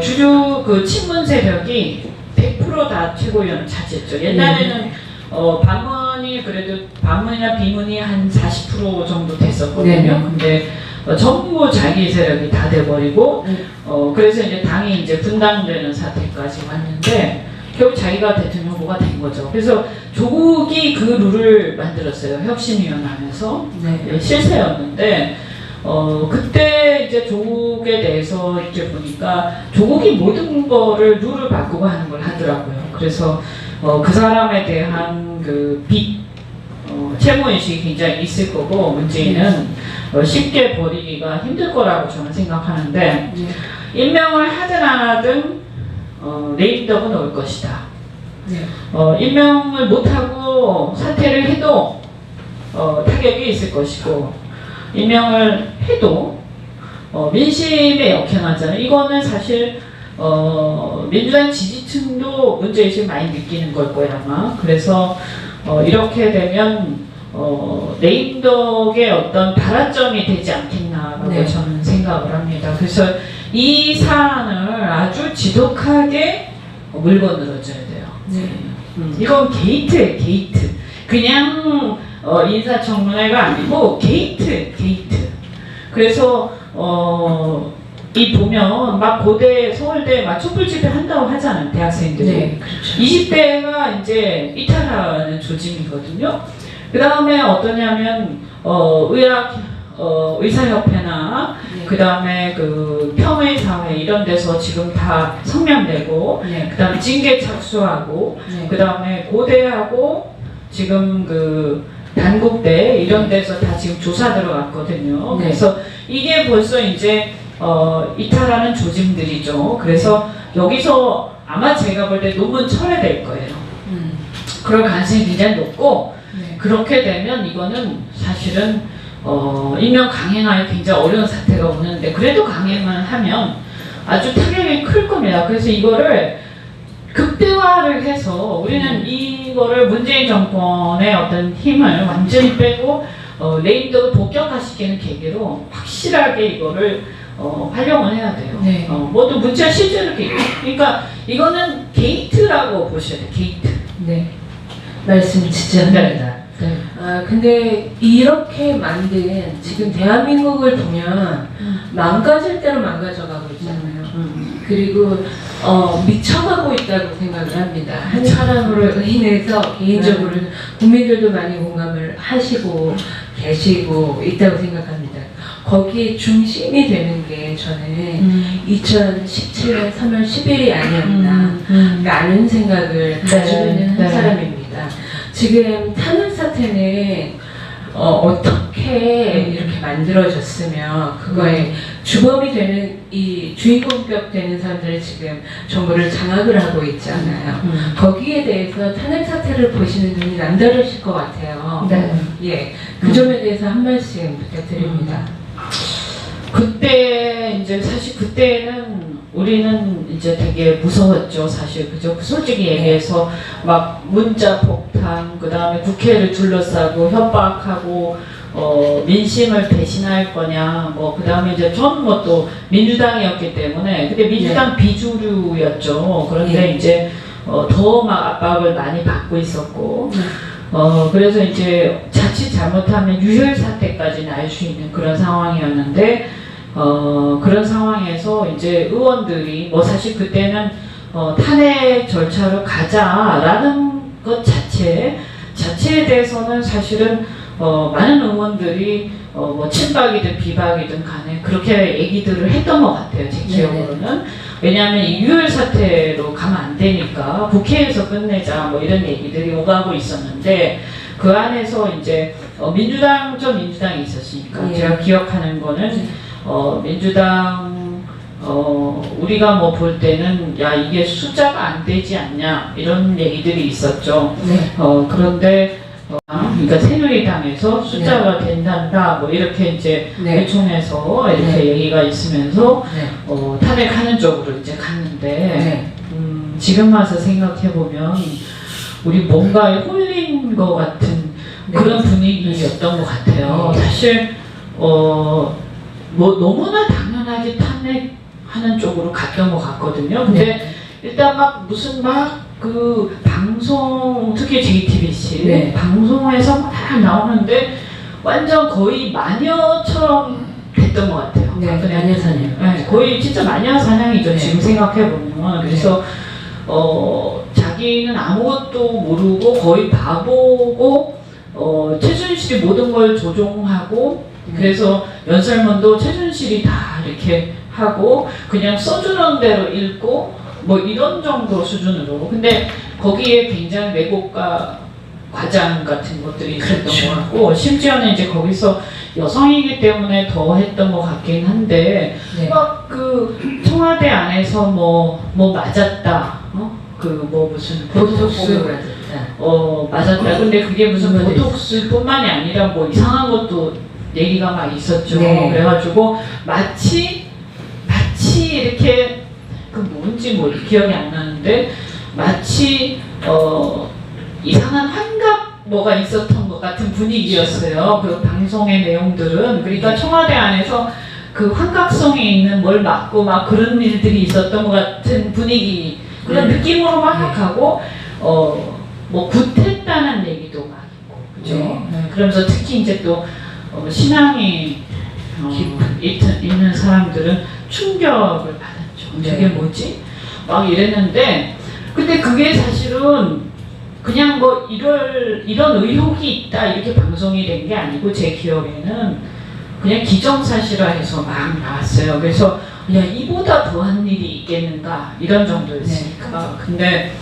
Speaker 2: 주류 그 친문 세력이 100% 다 최고위원을 차지했죠. 옛날에는 반문이 그래도 반문이나 비문이 한 40% 정도 됐었거든요.
Speaker 3: 네.
Speaker 2: 근데 전부 자기 세력이 다 돼버리고 그래서 이제 당이 이제 분당되는 사태까지 왔는데 결국 자기가 대통령 후보가 된 거죠. 그래서 조국이 그 룰을 만들었어요. 혁신위원회에서.
Speaker 3: 네.
Speaker 2: 실세였는데 그때 이제 조국에 대해서 이렇게 보니까 조국이 모든 거를 룰을 바꾸고 하는 걸 하더라고요. 그래서 그 사람에 대한 그 채무의식이 굉장히 있을 거고 문재인은 쉽게 버리기가 힘들 거라고 저는 생각하는데
Speaker 3: 네.
Speaker 2: 임명을 하든 안 하든 레임덕은 올 것이다.
Speaker 3: 네.
Speaker 2: 임명을 못하고 사퇴를 해도 타격이 있을 것이고 임명을 해도 민심에 역행하잖아요. 이거는 사실 민주당 지지층도 문제의식을 많이 느끼는 걸 거예요 아마. 그래서 이렇게 되면 레임덕의 어떤 발화점이 되지 않겠나라고
Speaker 3: 네.
Speaker 2: 저는 생각을 합니다. 그래서 이 사안을 아주 지독하게 물건으로줘야 돼요.
Speaker 3: 네.
Speaker 2: 이건 게이트예요, 게이트. 그냥 인사청문회가 아니고 게이트. 그래서 이 보면 막 고대, 서울대 막 촛불 집회 한다고 하잖아요, 대학생들이.
Speaker 3: 네. 그렇죠.
Speaker 2: 20대가 이제 이탈하는 조짐이거든요. 그 다음에 어떠냐면 의사협회나
Speaker 3: 네.
Speaker 2: 그 다음에 그 평의사회 이런 데서 지금 다 성명 내고
Speaker 3: 네.
Speaker 2: 그 다음에 징계 착수하고
Speaker 3: 네.
Speaker 2: 그 다음에 고대하고 지금 그 단국대 이런 데서 다 지금 조사 들어갔거든요.
Speaker 3: 네.
Speaker 2: 그래서 이게 벌써 이제 이탈하는 조짐들이죠. 그래서 여기서 아마 제가 볼 때 논문 철회될 거예요. 그럴 가능성이 굉장히 높고
Speaker 3: 네.
Speaker 2: 그렇게 되면 이거는 사실은 임명 강행하기 굉장히 어려운 사태가 오는데 그래도 강행만 하면 아주 타격이 클 겁니다. 그래서 이거를 극대화를 해서 우리는 이거를 문재인 정권의 어떤 힘을 완전히 빼고 레임덕을 복격화시키는 계기로 확실하게 이거를 활용을 해야 돼요.
Speaker 3: 네.
Speaker 2: 뭐또 문자 실제로 그러니까 이거는 게이트라고 보셔야 돼요. 게이트.
Speaker 3: 네. 말씀 진짜 합니다.
Speaker 2: 네.
Speaker 3: 근데 이렇게 만든 지금 대한민국을 보면 망가질 대로 망가져가고 있잖아요. 그리고 미쳐가고 있다고 생각을 합니다. 한 사람으로 인해서 개인적으로 국민들도 많이 공감을 하시고 계시고 있다고 생각합니다. 거기에 중심이 되는 게 저는 2017년 3월 10일이 아니었나 라는 생각을 가지고 있는 한 사람입니다. 지금 탄핵 사태는 어떻게 이렇게 만들어졌으면 그거에 주범이 되는 이 주인공격 되는 사람들이 지금 정부를 장악을 하고 있잖아요. 거기에 대해서 탄핵 사태를 보시는 눈이 남다르실 것 같아요.
Speaker 2: 네.
Speaker 3: 예, 그 점에 대해서 한 말씀 부탁드립니다.
Speaker 2: 그때 이제 사실 그때는 우리는 이제 되게 무서웠죠, 사실. 그죠? 솔직히 얘기해서 막 문자 폭탄, 그 다음에 국회를 둘러싸고 협박하고 민심을 배신할 거냐, 뭐 그 다음에 이제 저는 뭐 또 민주당이었기 때문에 근데 민주당 비주류였죠. 그런데 이제 더 막 압박을 많이 받고 있었고. 그래서 이제 자칫 잘못하면 유혈 사태까지 날 수 있는 그런 상황이었는데 그런 상황에서 이제 의원들이 뭐 사실 그때는 탄핵 절차로 가자라는 것 자체에 대해서는 사실은 많은 의원들이 뭐 친박이든 비박이든 간에 그렇게 얘기들을 했던 것 같아요. 제 기억으로는. 왜냐하면 이 유혈 사태로 가면 안 되니까 국회에서 끝내자 뭐 이런 얘기들이 오가고 있었는데 그 안에서 이제 민주당이 있었으니까 제가 기억하는 거는 민주당 우리가 뭐 볼 때는 야 이게 숫자가 안 되지 않냐 이런 얘기들이 있었죠. 그런데 그러니까 새누리당에서 숫자가 된단다 뭐 이렇게 이제 의총에서 이렇게 얘기가 있으면서 탄핵하는 쪽으로 이제 갔는데 지금 와서 생각해 보면 우리 뭔가에 홀린 것 같은 그런 분위기였던 것 같아요. 사실 뭐 너무나 당연하게 탄핵하는 쪽으로 갔던 것 같거든요. 근데 일단 막 무슨 막 그 방송 특히 JTBC 방송에서 막 나오는데 완전 거의 마녀처럼 됐던 것 같아요.
Speaker 3: 마녀 사냥.
Speaker 2: 거의 진짜 마녀 사냥이죠. 지금 생각해 보면. 그래서 자기는 아무것도 모르고 거의 바보고 최순실이 모든 걸 조종하고 그래서 연설문도 최순실이 다 이렇게 하고 그냥 써주는 대로 읽고 뭐 이런 정도 수준으로. 근데 거기에 굉장히 왜곡과 과장 같은 것들이 있었던 것 같고 심지어는 이제 거기서 여성이기 때문에 더 했던 것 같긴 한데 막 그 청와대 안에서 뭐 맞았다 그 뭐 무슨 보톡스 맞았다. 근데 그게 무슨 보톡스뿐만이 아니라 뭐 이상한 것도 얘기가 막 있었죠. 그래가지고 마치 이렇게 그 뭔지 뭐 기억이 안 나는데 마치 이상한 환각 뭐가 있었던 것 같은 분위기였어요. 그 방송의 내용들은. 그러니까 청와대 안에서 그 환각성이 있는 뭘 맞고 막 그런 일들이 있었던 것 같은 분위기 그런 느낌으로 막 가고 뭐 굿했다는 얘기도 막 있고 그죠? 그러면서 특히 이제 또 신앙이 있는 사람들은 충격을 받았죠. 저게 뭐지? 막 이랬는데 근데 그게 사실은 그냥 뭐 이런 의혹이 있다 이렇게 방송이 된 게 아니고 제 기억에는 그냥 기정사실화해서 막 나왔어요. 그래서 야 이보다 더한 일이 있겠는가 이런 정도였으니까. 근데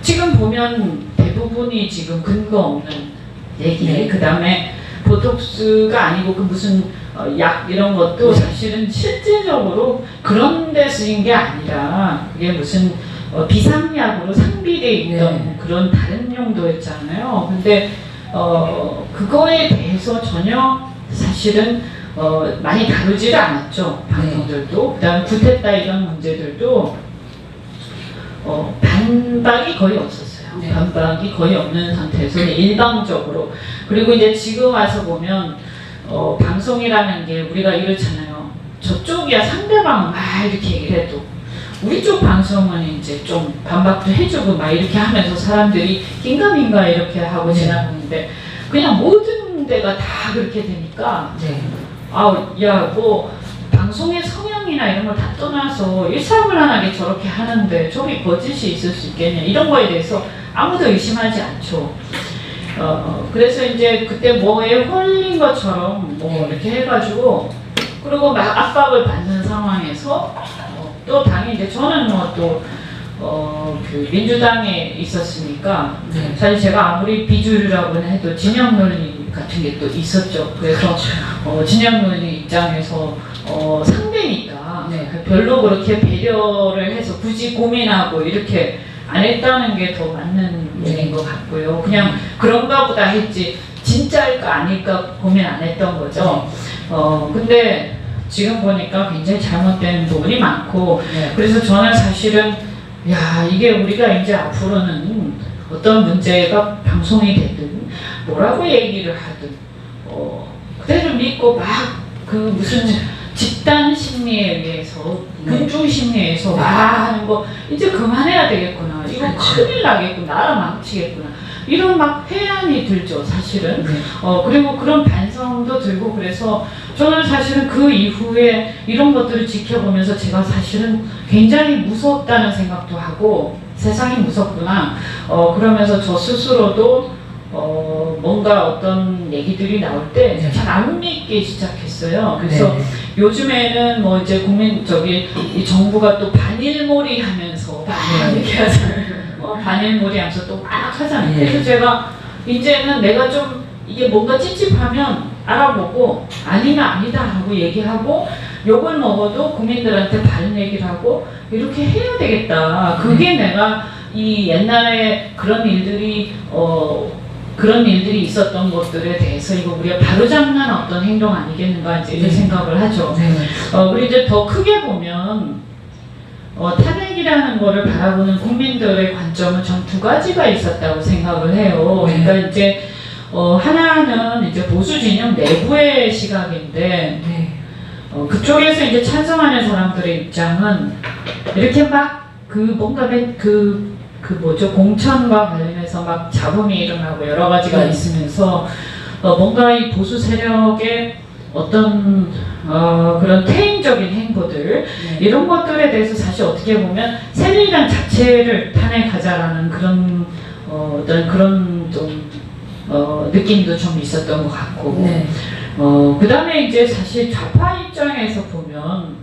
Speaker 2: 지금 보면 대부분이 지금 근거 없는 얘기. 그 다음에 보톡스가 아니고 그 무슨 약 이런 것도 사실은 실제적으로 그런 데 쓰인 게 아니라 그게 무슨 비상약으로 상비돼 있던 그런 다른 용도였잖아요. 근데 그거에 대해서 전혀 사실은 많이 다루지를 않았죠. 방송들도. 그다음 굿했다 이런 문제들도 반박이 거의 없었어요. 반박이 거의 없는 상태에서 일방적으로. 그리고 이제 지금 와서 보면 방송이라는 게 우리가 이렇잖아요. 저쪽이야 상대방은 막 이렇게 얘기를 해도 우리 쪽 방송은 이제 좀 반박도 해주고 막 이렇게 하면서 사람들이 긴가민가 이렇게 하고 지나가는데 그냥 모든 데가 다 그렇게 되니까 야 뭐 방송의 성향이나 이런 걸 다 떠나서 일사불란하게 저렇게 하는데 저기 거짓이 있을 수 있겠냐 이런 거에 대해서 아무도 의심하지 않죠. 그래서 이제 그때 뭐에 홀린 것처럼 뭐 이렇게 해가지고 그리고 막 압박을 받는 상황에서 또 당연히 이제 저는 뭐 또 그 민주당에 있었으니까 사실 제가 아무리 비주류라고 해도 진영 논리 같은 게 또 있었죠. 그래서 진영 논리 입장에서 상대니까 별로 그렇게 배려를 해서 굳이 고민하고 이렇게 안 했다는 게 더 맞는 얘기인 것 같고요. 그냥 그런가 보다 했지 진짜일까 아닐까 고민 안 했던 거죠. 근데 지금 보니까 굉장히 잘못된 부분이 많고 그래서 저는 사실은 야 이게 우리가 이제 앞으로는 어떤 문제가 방송이 되든 뭐라고 얘기를 하든 그대로 믿고 막 그 무슨 집단 심리에 의해서
Speaker 3: 네.
Speaker 2: 군중 심리에 의해서
Speaker 3: 네.
Speaker 2: 와 하는 거 이제 그만해야 되겠구나. 이거
Speaker 3: 그렇죠.
Speaker 2: 큰일 나겠구나. 나라 망치겠구나. 이런 막 회한이 들죠, 사실은.
Speaker 3: 네.
Speaker 2: 그리고 그런 반성도 들고 그래서 저는 사실은 그 이후에 이런 것들을 지켜보면서 제가 사실은 굉장히 무섭다는 생각도 하고 세상이 무섭구나. 그러면서 저 스스로도 뭔가 어떤 얘기들이 나올 때
Speaker 3: 네.
Speaker 2: 잘 안 믿기 시작했어요. 그래서
Speaker 3: 네.
Speaker 2: 요즘에는 뭐 이제 이 정부가 또 반일몰이 하면서 막
Speaker 3: 네.
Speaker 2: 이렇게 하잖아요. 반일몰이 하면서 또 막 하잖아요.
Speaker 3: 네.
Speaker 2: 그래서 제가 이제는 내가 좀 이게 뭔가 찝찝하면 알아보고 아니면 아니다 하고 얘기하고 욕을 먹어도 국민들한테 바른 얘기를 하고 이렇게 해야 되겠다. 그게 내가 이 옛날에 그런 일들이 있었던 것들에 대해서 이거 우리가 바로잡는 어떤 행동 아니겠는가 이제 이런
Speaker 3: 네.
Speaker 2: 생각을 하죠.
Speaker 3: 네.
Speaker 2: 그리고 이제 더 크게 보면 탄핵이라는 거를 바라보는 국민들의 관점은 전 두 가지가 있었다고 생각을 해요.
Speaker 3: 네.
Speaker 2: 그러니까 이제 하나는 이제 보수 진영 내부의 시각인데
Speaker 3: 네.
Speaker 2: 그쪽에서 이제 찬성하는 사람들의 입장은 이렇게 막 뭔가 뭐죠 공천과 관련해서 막 잡음이 일어나고 여러 가지가
Speaker 3: 네.
Speaker 2: 있으면서 뭔가 이 보수 세력의 어떤 그런 퇴행적인 행보들
Speaker 3: 네.
Speaker 2: 이런 것들에 대해서 사실 어떻게 보면 새누리당 자체를 탄핵하자라는 그런 어떤 그런 좀 느낌도 좀 있었던 것 같고
Speaker 3: 네.
Speaker 2: 그 다음에 이제 사실 좌파 입장에서 보면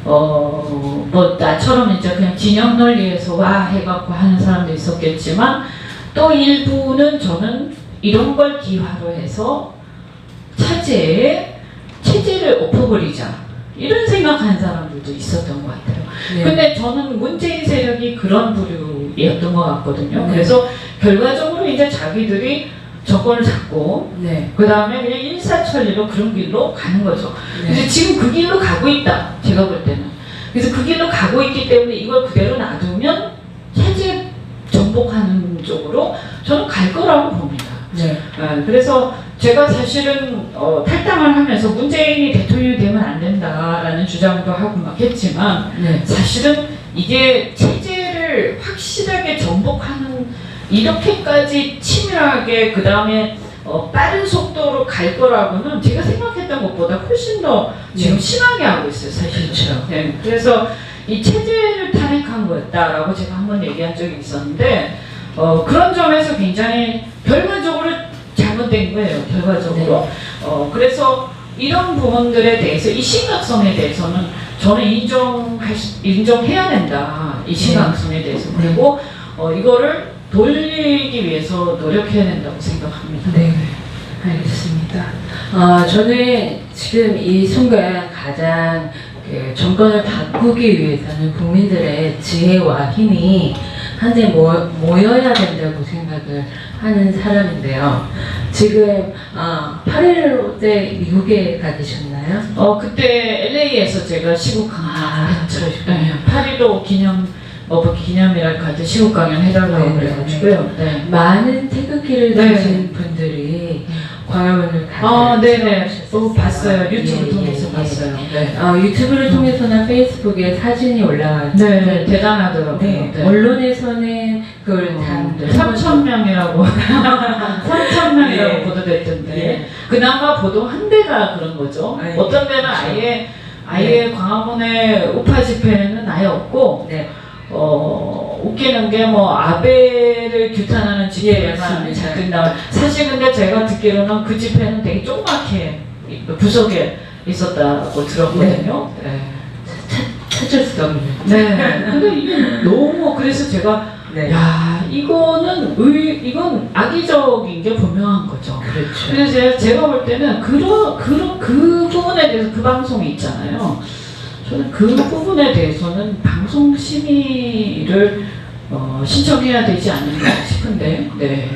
Speaker 2: 뭐 나처럼 이제 그냥 진영 논리에서 와 해갖고 하는 사람도 있었겠지만 또 일부는 저는 이런 걸 기화로 해서 체제를 엎어버리자 이런 생각하는 사람들도 있었던 것 같아요.
Speaker 3: 네.
Speaker 2: 근데 저는 문재인 세력이 그런 부류였던 것 같거든요.
Speaker 3: 네.
Speaker 2: 그래서 결과적으로 이제 자기들이 정권을 잡고
Speaker 3: 네.
Speaker 2: 그 다음에 그냥 일사천리로 그런 길로 가는 거죠.
Speaker 3: 네.
Speaker 2: 그래서 지금 그 길로 가고 있다. 제가 볼 때는. 그래서 그 길로 가고 있기 때문에 이걸 그대로 놔두면 체제 정복하는 쪽으로 저는 갈 거라고 봅니다.
Speaker 3: 네.
Speaker 2: 그래서 제가 사실은 탈당을 하면서 문재인이 대통령이 되면 안 된다라는 주장도 하고 막 했지만
Speaker 3: 네.
Speaker 2: 사실은 이게 체제를 확실하게 정복하는 이렇게까지 치밀하게 그 다음에 빠른 속도로 갈 거라고는 제가 생각했던 것보다 훨씬 더 지금
Speaker 3: 네.
Speaker 2: 심하게 하고 있어요, 사실.
Speaker 3: 그렇죠.
Speaker 2: 네, 그래서 이 체제를 탄핵한 거였다라고 제가 한번 얘기한 적이 있었는데 그런 점에서 굉장히 결과적으로 잘못된 거예요, 결과적으로. 그래서 이런 부분들에 대해서 이 심각성에 대해서는 저는 인정해야 된다, 이 심각성에 대해서. 그리고 이거를 돌리기 위해서 노력해야 된다고 생각합니다.
Speaker 3: 네, 알겠습니다. 저는 지금 이 순간 가장 정권을 바꾸기 위해서는 국민들의 지혜와 힘이 한데 모여야 된다고 생각을 하는 사람인데요. 지금 8일 때 미국에 가 계셨나요?
Speaker 2: 그때 LA에서 제가 시국 강연을 했죠.
Speaker 3: 그러시군요.
Speaker 2: 네, 8.15 기념이랄까 하여튼 시국 강연 해달라고
Speaker 3: 네,
Speaker 2: 그래가지고요. 네.
Speaker 3: 많은 태극기를
Speaker 2: 네.
Speaker 3: 드신 분들이 광화문을 가서
Speaker 2: 네네.
Speaker 3: 체험하셨어요.
Speaker 2: 봤어요. 유튜브
Speaker 3: 예,
Speaker 2: 통해서
Speaker 3: 예, 예.
Speaker 2: 봤어요. 네.
Speaker 3: 유튜브를 통해서나 페이스북에 사진이 올라왔는데
Speaker 2: 네, 대단하더라고요.
Speaker 3: 네,
Speaker 2: 네.
Speaker 3: 언론에서는 그걸 다
Speaker 2: 3,000명이라고 3,000명이라고
Speaker 3: 네.
Speaker 2: 보도됐던데
Speaker 3: 네.
Speaker 2: 그나마 보도 한 대가 그런 거죠.
Speaker 3: 네.
Speaker 2: 어떤 데는 아예 광화문에 우파 집회는 아예 없고
Speaker 3: 네.
Speaker 2: 웃기는 게 뭐 아베를 규탄하는 집회만
Speaker 3: 맞습니다.
Speaker 2: 잠깐 나와. 사실 근데 제가 듣기로는 그 집회는 되게 조그맣게 구석에 있었다고 들었거든요. 네.
Speaker 3: 찾을 수 없는.
Speaker 2: 네. 근데 이게 너무 그래서 제가
Speaker 3: 네.
Speaker 2: 야 이건 악의적인 게 분명한 거죠.
Speaker 3: 그렇죠.
Speaker 2: 그래서 제가 볼 때는 그 부분에 대해서 그 방송이 있잖아요. 저는 그 부분에 대해서는 방송 심의를 신청해야 되지 않는가 싶은데. 네.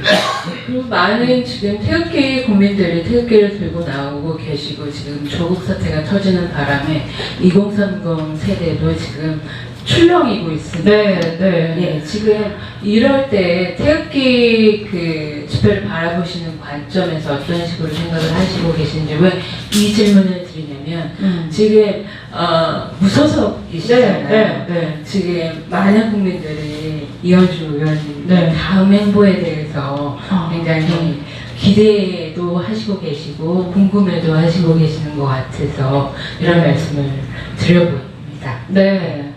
Speaker 3: 그리고 많은 지금 태극기 국민들이 태극기를 들고 나오고 계시고 지금 조국 사태가 터지는 바람에 2030 세대도 지금 출렁이고 있습니다.
Speaker 2: 네.
Speaker 3: 예, 지금 이럴 때 태극기 그 집회를 바라보시는 관점에서 어떤 식으로 생각을 하시고 계신지 왜 이 질문을 드리냐면 지금 무소속 계시잖아요.
Speaker 2: 네.
Speaker 3: 지금 많은 국민들이 이현주 의원님
Speaker 2: 네.
Speaker 3: 다음 행보에 대해서 굉장히 기대도 하시고 계시고 궁금해도 하시고 계시는 것 같아서 이런 말씀을 드려봅니다.
Speaker 2: 네.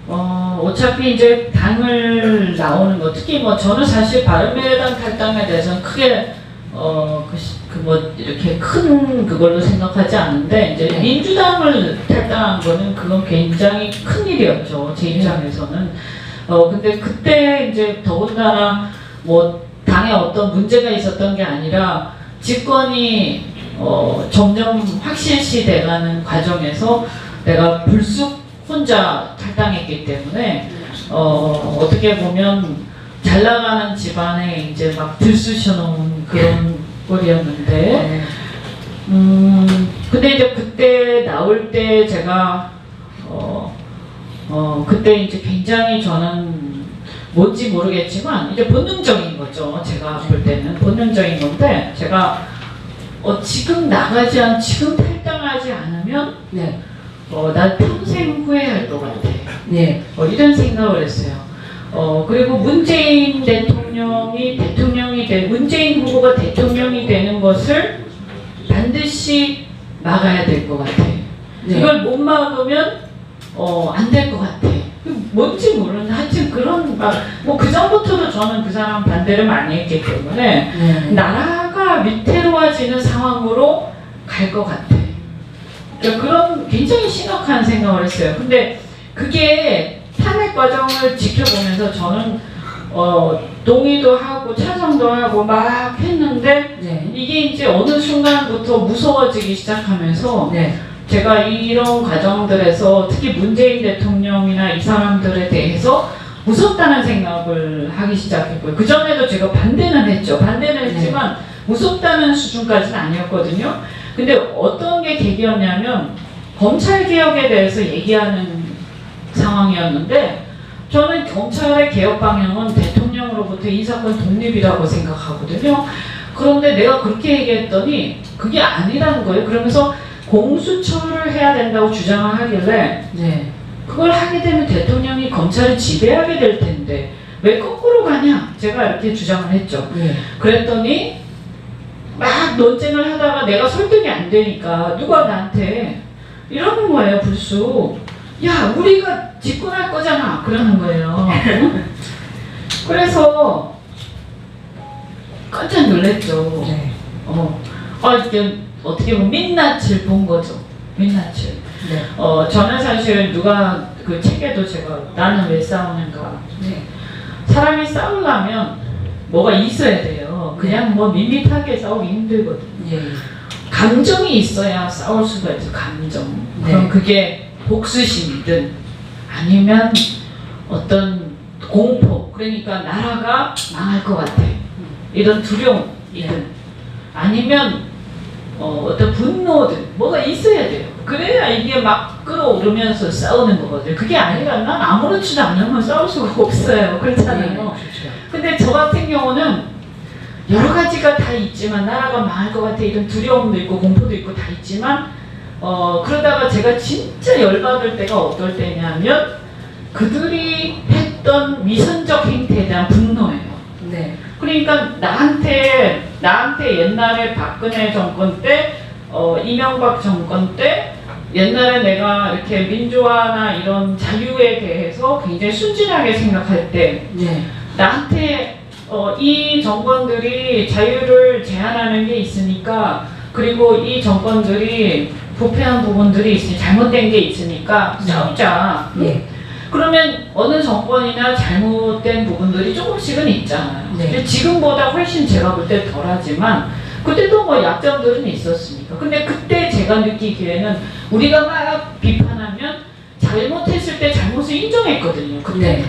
Speaker 2: 어차피 이제 당을 나오는 거, 특히 뭐 저는 사실 바른미래당 탈당에 대해서는 크게 뭐 이렇게 큰 그걸로 생각하지 않는데 이제
Speaker 3: 네.
Speaker 2: 민주당을 탈당한 거는 그건 굉장히 큰 일이었죠, 제 입장에서는. 근데 그때 이제 더군다나 뭐 당에 어떤 문제가 있었던 게 아니라 집권이 점점 확실시 돼가는 과정에서 내가 불쑥 혼자 탈당했기 때문에 어떻게 보면 잘 나가는 집안에 이제 막 들쑤셔 놓은 그런 꼴이었는데 근데 이제 그때 나올 때 제가 그때 이제 굉장히 저는 뭔지 모르겠지만 이제 본능적인 거죠. 제가 볼 때는 본능적인 건데 제가 지금 지금 탈당하지 않으면
Speaker 3: 네.
Speaker 2: 난 평생 후회할 것 같아.
Speaker 3: 네.
Speaker 2: 이런 생각을 했어요. 그리고 문재인 문재인 후보가 대통령이 되는 것을 반드시 막아야 될 것 같아.
Speaker 3: 네.
Speaker 2: 이걸 못 막으면 안 될 것 같아. 뭔지 모르는 하여튼 그런 그 전부터도 저는 그 사람 반대를 많이 했기 때문에
Speaker 3: 네.
Speaker 2: 나라가 위태로워지는 상황으로 갈 것 같아. 그러니까 그런 굉장히 심각한 생각을 했어요. 근데 그게 탄핵 과정을 지켜보면서 저는 동의도 하고 찬성도 하고 막 했는데
Speaker 3: 네.
Speaker 2: 이게 이제 어느 순간부터 무서워지기 시작하면서
Speaker 3: 네.
Speaker 2: 제가 이런 과정들에서 특히 문재인 대통령이나 이 사람들에 대해서 무섭다는 생각을 하기 시작했고요. 그전에도 제가 반대는 했죠. 반대는 했지만 무섭다는 수준까지는 아니었거든요. 근데 어떤 게 계기였냐면 검찰개혁에 대해서 얘기하는 상황이었는데 저는 검찰의 개혁 방향은 대통령으로부터 이 사건 독립이라고 생각하거든요. 그런데 내가 그렇게 얘기했더니 그게 아니라는 거예요. 그러면서 공수처를 해야 된다고 주장을 하길래
Speaker 3: 네.
Speaker 2: 그걸 하게 되면 대통령이 검찰을 지배하게 될 텐데 왜 거꾸로 가냐? 제가 이렇게 주장을 했죠.
Speaker 3: 네.
Speaker 2: 그랬더니 막 논쟁을 하다가 내가 설득이 안 되니까 누가 나한테 이러는 거예요. 불쑥. 야, 우리가 집권할 거잖아. 그러는 거예요. 그래서 깜짝 놀랐죠.
Speaker 3: 네.
Speaker 2: 이게 어떻게 보면 민낯을 본 거죠. 민낯을.
Speaker 3: 네.
Speaker 2: 저는 사실 누가 그 책에도 제가 나는 왜 싸우는가.
Speaker 3: 네.
Speaker 2: 사람이 싸우려면 뭐가 있어야 돼요. 그냥 뭐 밋밋하게 싸우기 힘들거든요.
Speaker 3: 예.
Speaker 2: 감정이 있어야 싸울 수가 있어요. 감정.
Speaker 3: 네.
Speaker 2: 그럼 그게 복수심이든 아니면 어떤 공포. 그러니까 나라가 망할 것 같아. 이런 두려움이든 아니면 어떤 분노든 뭐가 있어야 돼요. 그래야 이게 막 끌어오르면서 싸우는 거거든요. 그게 아니라 난 아무렇지도 않으면 싸울 수가 없어요. 그렇잖아요.
Speaker 3: 그렇죠.
Speaker 2: 근데 저 같은 경우는 여러 가지가 다 있지만 나라가 망할 것 같아 이런 두려움도 있고 공포도 있고 다 있지만 그러다가 제가 진짜 열받을 때가 어떨 때냐면 그들이 했던 위선적 행태에 대한 분노예요.
Speaker 3: 네.
Speaker 2: 그러니까 나한테 옛날에 박근혜 정권 때 이명박 정권 때 옛날에 내가 이렇게 민주화나 이런 자유에 대해서 굉장히 순진하게 생각할 때
Speaker 3: 네.
Speaker 2: 나한테 이 정권들이 자유를 제한하는 게 있으니까 그리고 이 정권들이 부패한 부분들이 있으니 잘못된 게 있으니까 싸우자.
Speaker 3: 네.
Speaker 2: 그러면 어느 정권이나 잘못된 부분들이 조금씩은 있잖아요.
Speaker 3: 네.
Speaker 2: 근데 지금보다 훨씬 제가 볼 때 덜하지만 그때도 뭐 약점들은 있었으니까. 근데 그때 제가 느끼기에는 우리가 막 비판하면 잘못했을 때 잘못을 인정했거든요. 그때.
Speaker 3: 네.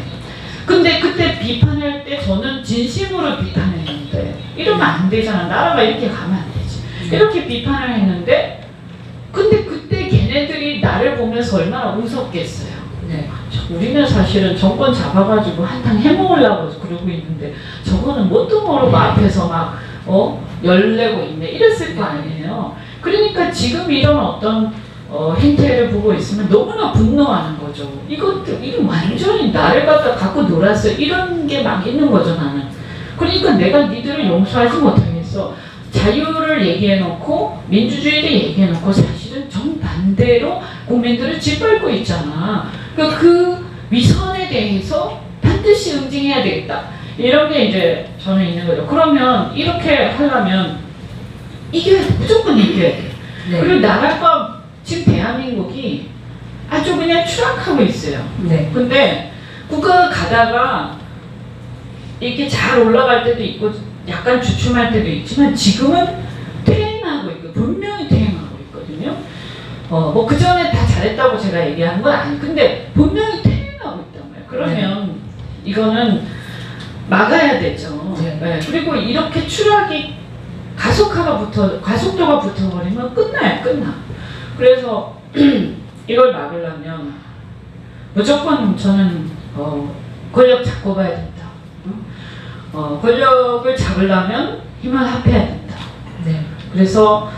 Speaker 2: 근데 그때 비판할 때 저는 진심으로 비판했는데 이러면 안 되잖아. 나라가 이렇게 가면 안 되지. 이렇게 비판을 했는데 근데 그때 걔네들이 나를 보면서 얼마나 웃었겠어요.
Speaker 3: 네.
Speaker 2: 우리는 사실은 정권 잡아가지고 한탕 해먹으려고 그러고 있는데 저거는 뭣도 모르고 앞에서 막 열내고 있네 이랬을 거 아니에요. 그러니까 지금 이런 어떤 행태를 보고 있으면 너무나 분노하는 거죠. 이거 완전히 나를 갖고 놀았어. 이런 게 막 있는 거죠, 나는. 그러니까 내가 니들을 용서하지 못하겠어. 자유를 얘기해놓고 민주주의를 얘기해놓고 사실은 정반대로 국민들을 짓밟고 있잖아. 그러니까 그 위선에 대해서 반드시 응징해야 되겠다. 이런 게 이제 저는 있는 거죠. 그러면 이렇게 하려면 이겨야 돼. 무조건 이겨야 돼.
Speaker 3: 네.
Speaker 2: 그리고 나라가 지금 대한민국이 아주 그냥 추락하고 있어요.
Speaker 3: 네.
Speaker 2: 근데 국가가 가다가 이렇게 잘 올라갈 때도 있고 약간 주춤할 때도 있지만 지금은 퇴행하고 있고 분명히 퇴행하고 있거든요. 뭐 그 전에 다 잘했다고 제가 얘기하는 건 아니에요. 근데 분명히 퇴행하고 있단 말이에요. 그러면 이거는 막아야 되죠.
Speaker 3: 네.
Speaker 2: 그리고 이렇게 추락이 가속도가 붙어버리면 끝나요. 끝나. 그래서 이걸 막으려면 무조건 저는 권력 잡고 봐야 된다. 권력을 잡으려면 힘을 합해야 된다.
Speaker 3: 네.
Speaker 2: 그래서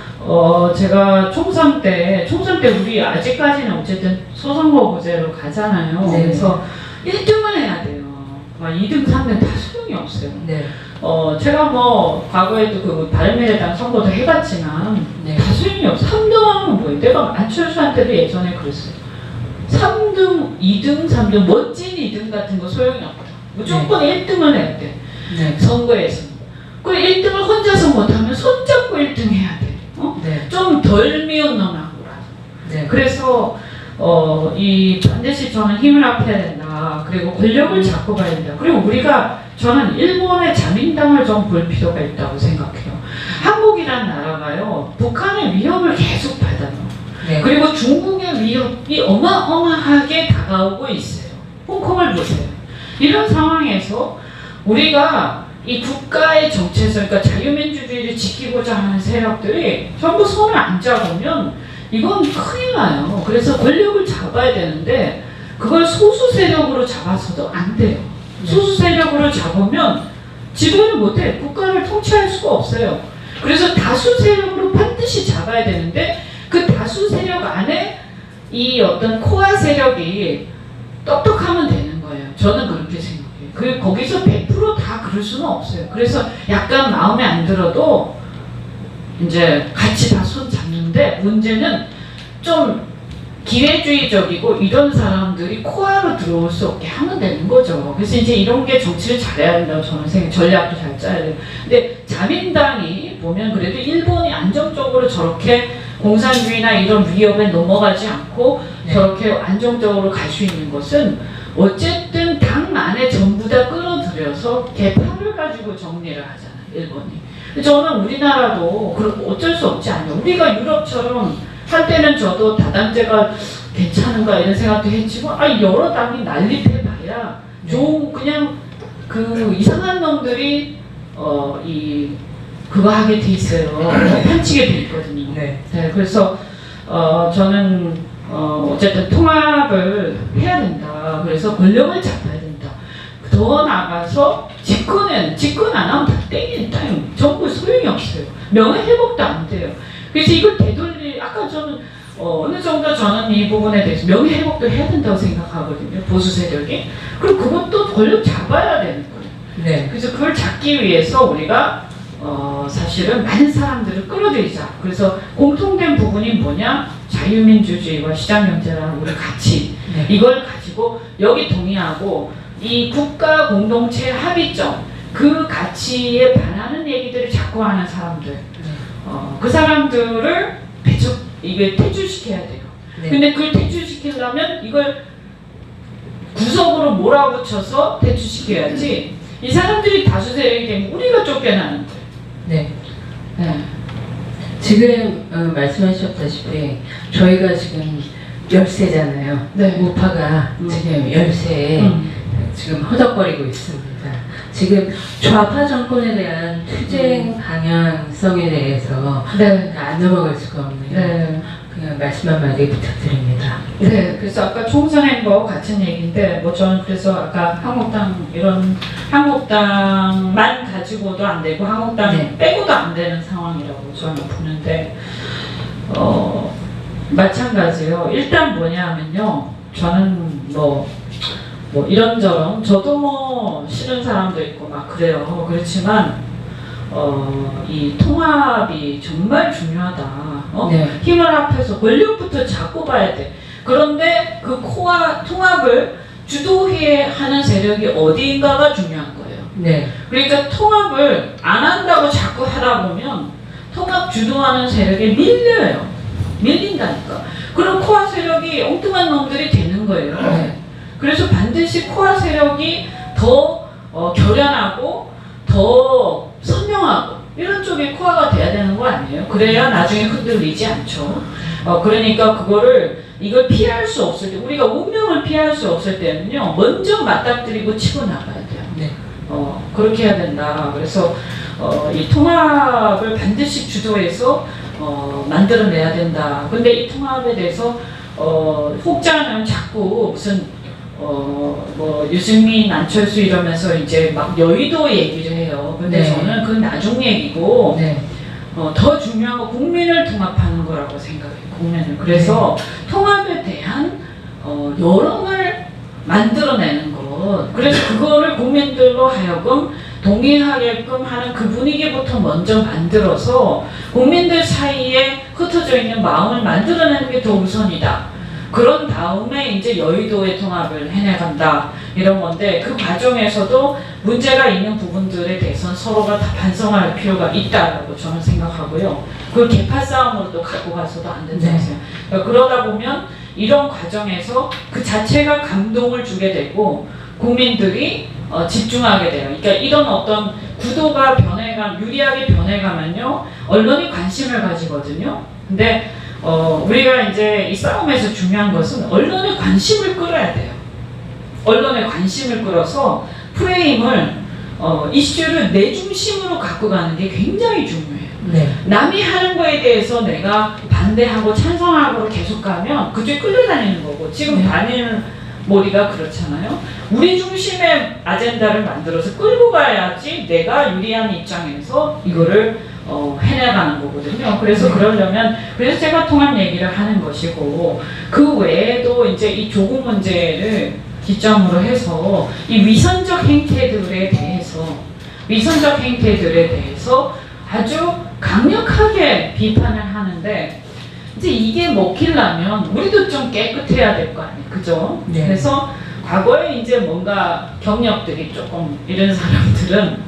Speaker 2: 제가 총선 때 우리 아직까지는 어쨌든 소선거구제로 가잖아요.
Speaker 3: 네.
Speaker 2: 그래서 1등을 해야 돼요. 막 2등, 3등 다 소용이 없어요.
Speaker 3: 네.
Speaker 2: 제가 뭐 과거에도 그 바른미래당 선거도 해봤지만
Speaker 3: 네.
Speaker 2: 다 소용이 없어. 3등 하면 뭐예요? 내가 안철수한테도 예전에 그랬어요. 3등, 2등, 3등 멋진 2등 같은 거 소용이 없다. 무조건 1등을 해야 돼.
Speaker 3: 네.
Speaker 2: 선거에서. 그 1등을 혼자서 못하면 손잡고 1등 해야 돼.
Speaker 3: 네.
Speaker 2: 좀 덜 미운 놈하고라도.
Speaker 3: 네.
Speaker 2: 그래서 이 반드시 저는 힘을 합해야 된다. 그리고 권력을 잡고 가야 된다. 그리고 우리가 저는 일본의 자민당을 좀 볼 필요가 있다고 생각해요. 한국이란 나라가요, 북한의 위협을 계속 받아요.
Speaker 3: 네.
Speaker 2: 그리고 중국의 위협이 어마어마하게 다가오고 있어요. 홍콩을 보세요. 이런 상황에서 우리가 이 국가의 정체성, 그러니까 자유민주주의를 지키고자 하는 세력들이 전부 손을 안 잡으면 이건 큰일 나요. 그래서 권력을 잡아야 되는데 그걸 소수 세력으로 잡아서도 안 돼요. 소수 세력으로 잡으면 지도를 못해. 국가를 통치할 수가 없어요. 그래서 다수 세력으로 반드시 잡아야 되는데 그 다수 세력 안에 이 어떤 코어 세력이 똑똑하면 되는 거예요. 저는 그렇게 생각해요. 거기서 100% 그럴 수는 없어요. 그래서 약간 마음에 안 들어도 이제 같이 다 손 잡는데 문제는 좀 기회주의적이고 이런 사람들이 코어로 들어올 수 없게 하면 되는 거죠. 그래서 이제 이런 게 정치를 잘해야 된다고 저는 생각해요. 전략도 잘 짜야 돼요. 근데 자민당이 보면 그래도 일본이 안정적으로 저렇게 공산주의나 이런 위협에 넘어가지 않고
Speaker 3: 네.
Speaker 2: 저렇게 안정적으로 갈 수 있는 것은 어쨌든 당 안에 전부 다 끌어들여서 개파를 가지고 정리를 하잖아요, 일본이. 저는 우리나라도 어쩔 수 없지 않아요. 우리가 유럽처럼 한때는 저도 다당제가 괜찮은가 이런 생각도 했지만 여러 당이 난립해봐야 좀 그냥 그 이상한 놈들이 그거 하게 돼 있어요. 편치게 돼 있거든요.
Speaker 3: 네.
Speaker 2: 네, 그래서 저는 어쨌든 통합을 해야 된다. 그래서 권력을 잡아야 된다. 더 나가서 집권 안 하면 다 땡긴다. 정부 소용이 없어요. 명예 회복도 안 돼요. 그래서 이걸 아까 저는 어느 정도 저는 이 부분에 대해서 명예 회복도 해야 된다고 생각하거든요. 보수 세력이. 그리고 그것도 권력 잡아야 되는 거예요.
Speaker 3: 네.
Speaker 2: 그래서 그걸 잡기 위해서 우리가 사실은 많은 사람들을 끌어들이자. 그래서 공통된 부분이 뭐냐? 자유민주주의와 시장경제라는 우리 가치.
Speaker 3: 네.
Speaker 2: 이걸 가지고 여기 동의하고 이 국가 공동체 합의점 그 가치에 반하는 얘기들을 자꾸 하는 사람들. 그 사람들을 이게 퇴출시켜야 돼요.
Speaker 3: 네.
Speaker 2: 근데 그걸 퇴출시키려면 이걸 구석으로 몰아붙여서 퇴출시켜야지. 이 사람들이 다수 세력이 되면 우리가 쫓겨나는 거예요.
Speaker 3: 네.
Speaker 2: 네.
Speaker 3: 지금 말씀하셨다시피 저희가 지금 열세잖아요.
Speaker 2: 네.
Speaker 3: 우파가 지금 열세에 지금 허덕거리고 있습니다. 지금 좌파 정권에 대한 투쟁 방향성에 대해서
Speaker 2: 네.
Speaker 3: 안 넘어갈 수가 없네요.
Speaker 2: 네.
Speaker 3: 그냥 말씀 한마디 부탁드립니다.
Speaker 2: 네, 그래서 아까 총선인 거 같은 얘기인데, 뭐 저는 그래서 아까 한국당 이런 한국당만 가지고도 안 되고 한국당
Speaker 3: 네.
Speaker 2: 빼고도 안 되는 상황이라고 저는 보는데, 마찬가지요. 일단 뭐냐면요, 저는 뭐 이런저런 저도 뭐 싫은 사람도 있고 막 그래요. 그렇지만 이 통합이 정말 중요하다.
Speaker 3: 네.
Speaker 2: 힘을 합해서 권력부터 잡고 봐야 돼. 그런데 그 통합을 주도해야 하는 세력이 어디인가가 중요한 거예요.
Speaker 3: 네.
Speaker 2: 그러니까 통합을 안 한다고 자꾸 하다 보면 통합 주도하는 세력에 밀려요. 밀린다니까. 그럼 코어 세력이 엉뚱한 놈들이 되는 거예요.
Speaker 3: 네.
Speaker 2: 그래서 반드시 코어 세력이 더 결연하고 더 선명하고 이런 쪽의 코어가 돼야 되는 거 아니에요? 그래야 나중에 흔들리지 않죠. 그러니까 이걸 피할 수 없을 때, 우리가 운명을 피할 수 없을 때는요, 먼저 맞닥뜨리고 치고 나가야 돼요.
Speaker 3: 네.
Speaker 2: 그렇게 해야 된다. 그래서 이 통합을 반드시 주도해서 만들어내야 된다. 근데 이 통합에 대해서 혹자는 자꾸 무슨 뭐 유승민, 안철수 이러면서 이제 막 여의도 얘기를 해요. 근데
Speaker 3: 네.
Speaker 2: 저는 그건 나중 얘기고
Speaker 3: 네.
Speaker 2: 더 중요한 건 국민을 통합하는 거라고 생각해요. 국민을. 그래서 통합에 대한 여론을 만들어내는 것. 그래서 그거를 국민들로 하여금 동의하게끔 하는 그 분위기부터 먼저 만들어서 국민들 사이에 흩어져 있는 마음을 만들어내는 게 더 우선이다. 그런 다음에 이제 여의도의 통합을 해내간다 이런 건데, 그 과정에서도 문제가 있는 부분들에 대해서는 서로가 다 반성할 필요가 있다라고 저는 생각하고요. 그걸 계파 싸움으로 또 갖고 가서도 안 된다고
Speaker 3: 네.
Speaker 2: 생각해요. 그러다 보면 이런 과정에서 그 자체가 감동을 주게 되고 국민들이 집중하게 돼요. 그러니까 이런 어떤 구도가 유리하게 변해가면요, 언론이 관심을 가지거든요. 근데 우리가 이제 이 싸움에서 중요한 것은 언론의 관심을 끌어야 돼요. 언론의 관심을 끌어서 프레임을 이슈를 내 중심으로 갖고 가는 게 굉장히 중요해요.
Speaker 3: 네.
Speaker 2: 남이 하는 거에 대해서 내가 반대하고 찬성하고 계속 가면 그쪽에 끌려다니는 거고, 지금
Speaker 3: 네.
Speaker 2: 다니는 머리가 그렇잖아요. 우리 중심의 아젠다를 만들어서 끌고 가야지 내가 유리한 입장에서 이거를 해나가는 거거든요. 그래서 그러려면, 그래서 제가 통합 얘기를 하는 것이고, 그 외에도 이제 이 조국 문제를 기점으로 해서 이 위선적 행태들에 대해서 아주 강력하게 비판을 하는데, 이제 이게 먹히려면 우리도 좀 깨끗해야 될 거 아니에요. 그죠?
Speaker 3: 네.
Speaker 2: 그래서 과거에 이제 뭔가 경력들이 조금 이런 사람들은,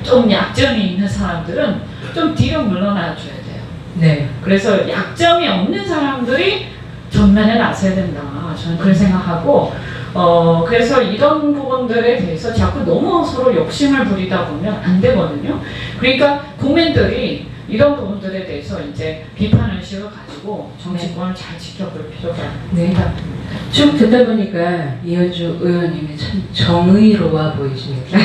Speaker 2: 좀 약점이 있는 사람들은 좀 뒤로 물러나 줘야 돼요.
Speaker 3: 네.
Speaker 2: 그래서 약점이 없는 사람들이 전면에 나서야 된다. 저는 그렇게 생각하고, 그래서 이런 부분들에 대해서 자꾸 너무 서로 욕심을 부리다 보면 안 되거든요. 그러니까 국민들이 이런 부분들에 대해서 이제 비판 의식을 가지고 정치권을 잘 지켜볼 필요가
Speaker 3: 네.
Speaker 2: 있다.
Speaker 3: 쭉 듣다 보니까 이현주 의원님이 참 정의로워 보이십니다.